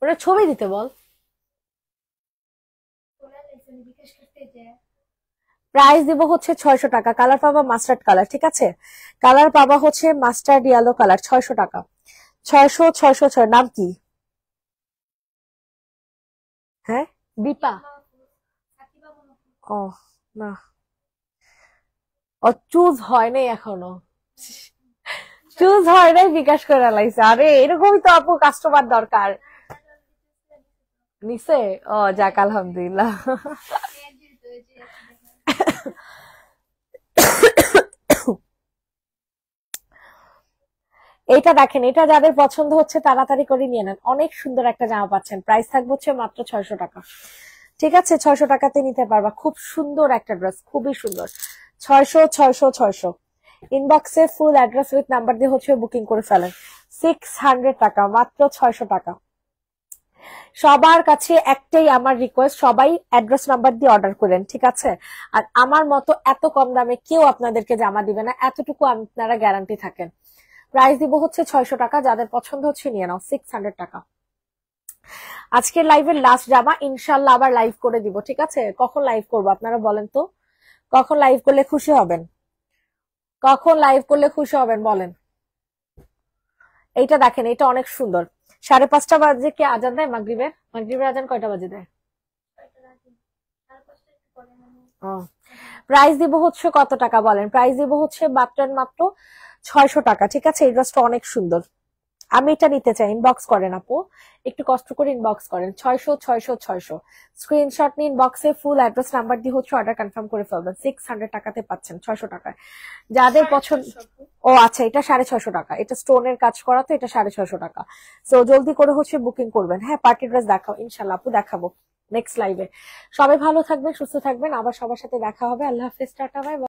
ওটা ছবি দিতে বল। প্রাইস দিব হচ্ছে 600 টাকা। কালার পাবা মাস্টার্ড কালার, ঠিক আছে? কালার পাবা হচ্ছে মাস্টার্ড ইয়েলো কালার। 600 টাকা, 600, 606। নাম কি? হ্যাঁ দীপা। ও না, ও চুজ হয় নাই এখনো, চুজ হয় নাই, বিকাশ করে লাইছে। আরে এরকমই তো আপু কাস্টমার দরকার। নিছে? ও যাক আলহামদুলিল্লাহ। এইটা দেখেন, এটা যাদের পছন্দ হচ্ছে তাড়াতাড়ি করে নিয়ে নেন। অনেক সুন্দর একটা জামা পাচ্ছেন, প্রাইস থাকবে হচ্ছে মাত্র 600 টাকা, ঠিক আছে? 600 টাকাতে নিতে পারবা। খুব সুন্দর একটা ড্রেস, খুবই সুন্দর। 600, 600, 600। ইনবক্সে ফুল অ্যাড্রেস উইথ নাম্বার দিয়ে হচ্ছে বুকিং করে ফেলেন। 600 টাকা, মাত্র 600 টাকা। সবার কাছে একটাই আমার রিকোয়েস্ট, সবাই অ্যাড্রেস নাম্বার দিয়ে অর্ডার করেন, ঠিক আছে? আর আমার মতো এত কম দামে কেউ আপনাদেরকে জামা দিবে না, এতটুকু আপনারা গ্যারান্টি থাকেন। প্রাইস দিব হচ্ছে 600 টাকা। যাদের পছন্দ হচ্ছে নিয়ে নাও। 600 টাকা। আজকের লাইভের লাস্ট জামা, ইনশাল্লাহ আবার লাইভ করে দিব, ঠিক আছে? কখন লাইভ করবো আপনারা বলেন তো? কখন লাইভ করলে খুশি হবেন? কখন লাইভ করলে খুশি হবেন বলেন? এইটা দেখেন, এটা অনেক সুন্দর। 5:30 বাজে কি আজান দেয় মাগরিবের? মাগরিবের আজান কয়টা বাজে দেয়? প্রাইস দিব হচ্ছে কত টাকা বলেন? প্রাইস দিব হচ্ছে মাত্র মাত্র 600 টাকা, ঠিক আছে? এই ড্রেসটা অনেক সুন্দর, আমি এটা নিতে চাই। ইনবক্স করেন আপু, একটু কষ্ট করে ইনবক্স করেন। 600, 600, 600। স্ক্রিনশট নিয়ে ইনবক্সে ফুল অ্যাড্রেস নাম্বার দিয়ে হচ্ছে অর্ডার কনফার্ম করে ফেলবেন। 600 টাকাতে পাচ্ছেন 600 টাকায়। যাদের পছন্দ, ও আচ্ছা এটা 650 টাকা, এটা স্টোনের কাজ করা তো, এটা 650 টাকা। সো জলদি করে হচ্ছে বুকিং করবেন। হ্যাঁ পার্টি ড্রেস দেখাও, ইনশাল্লাহ আপু দেখাবো নেক্সট লাইভে। সবাই ভালো থাকবেন, সুস্থ থাকবেন, আবার সবার সাথে দেখা হবে। আল্লাহ হাফেজ, টাটা, বাই বাই।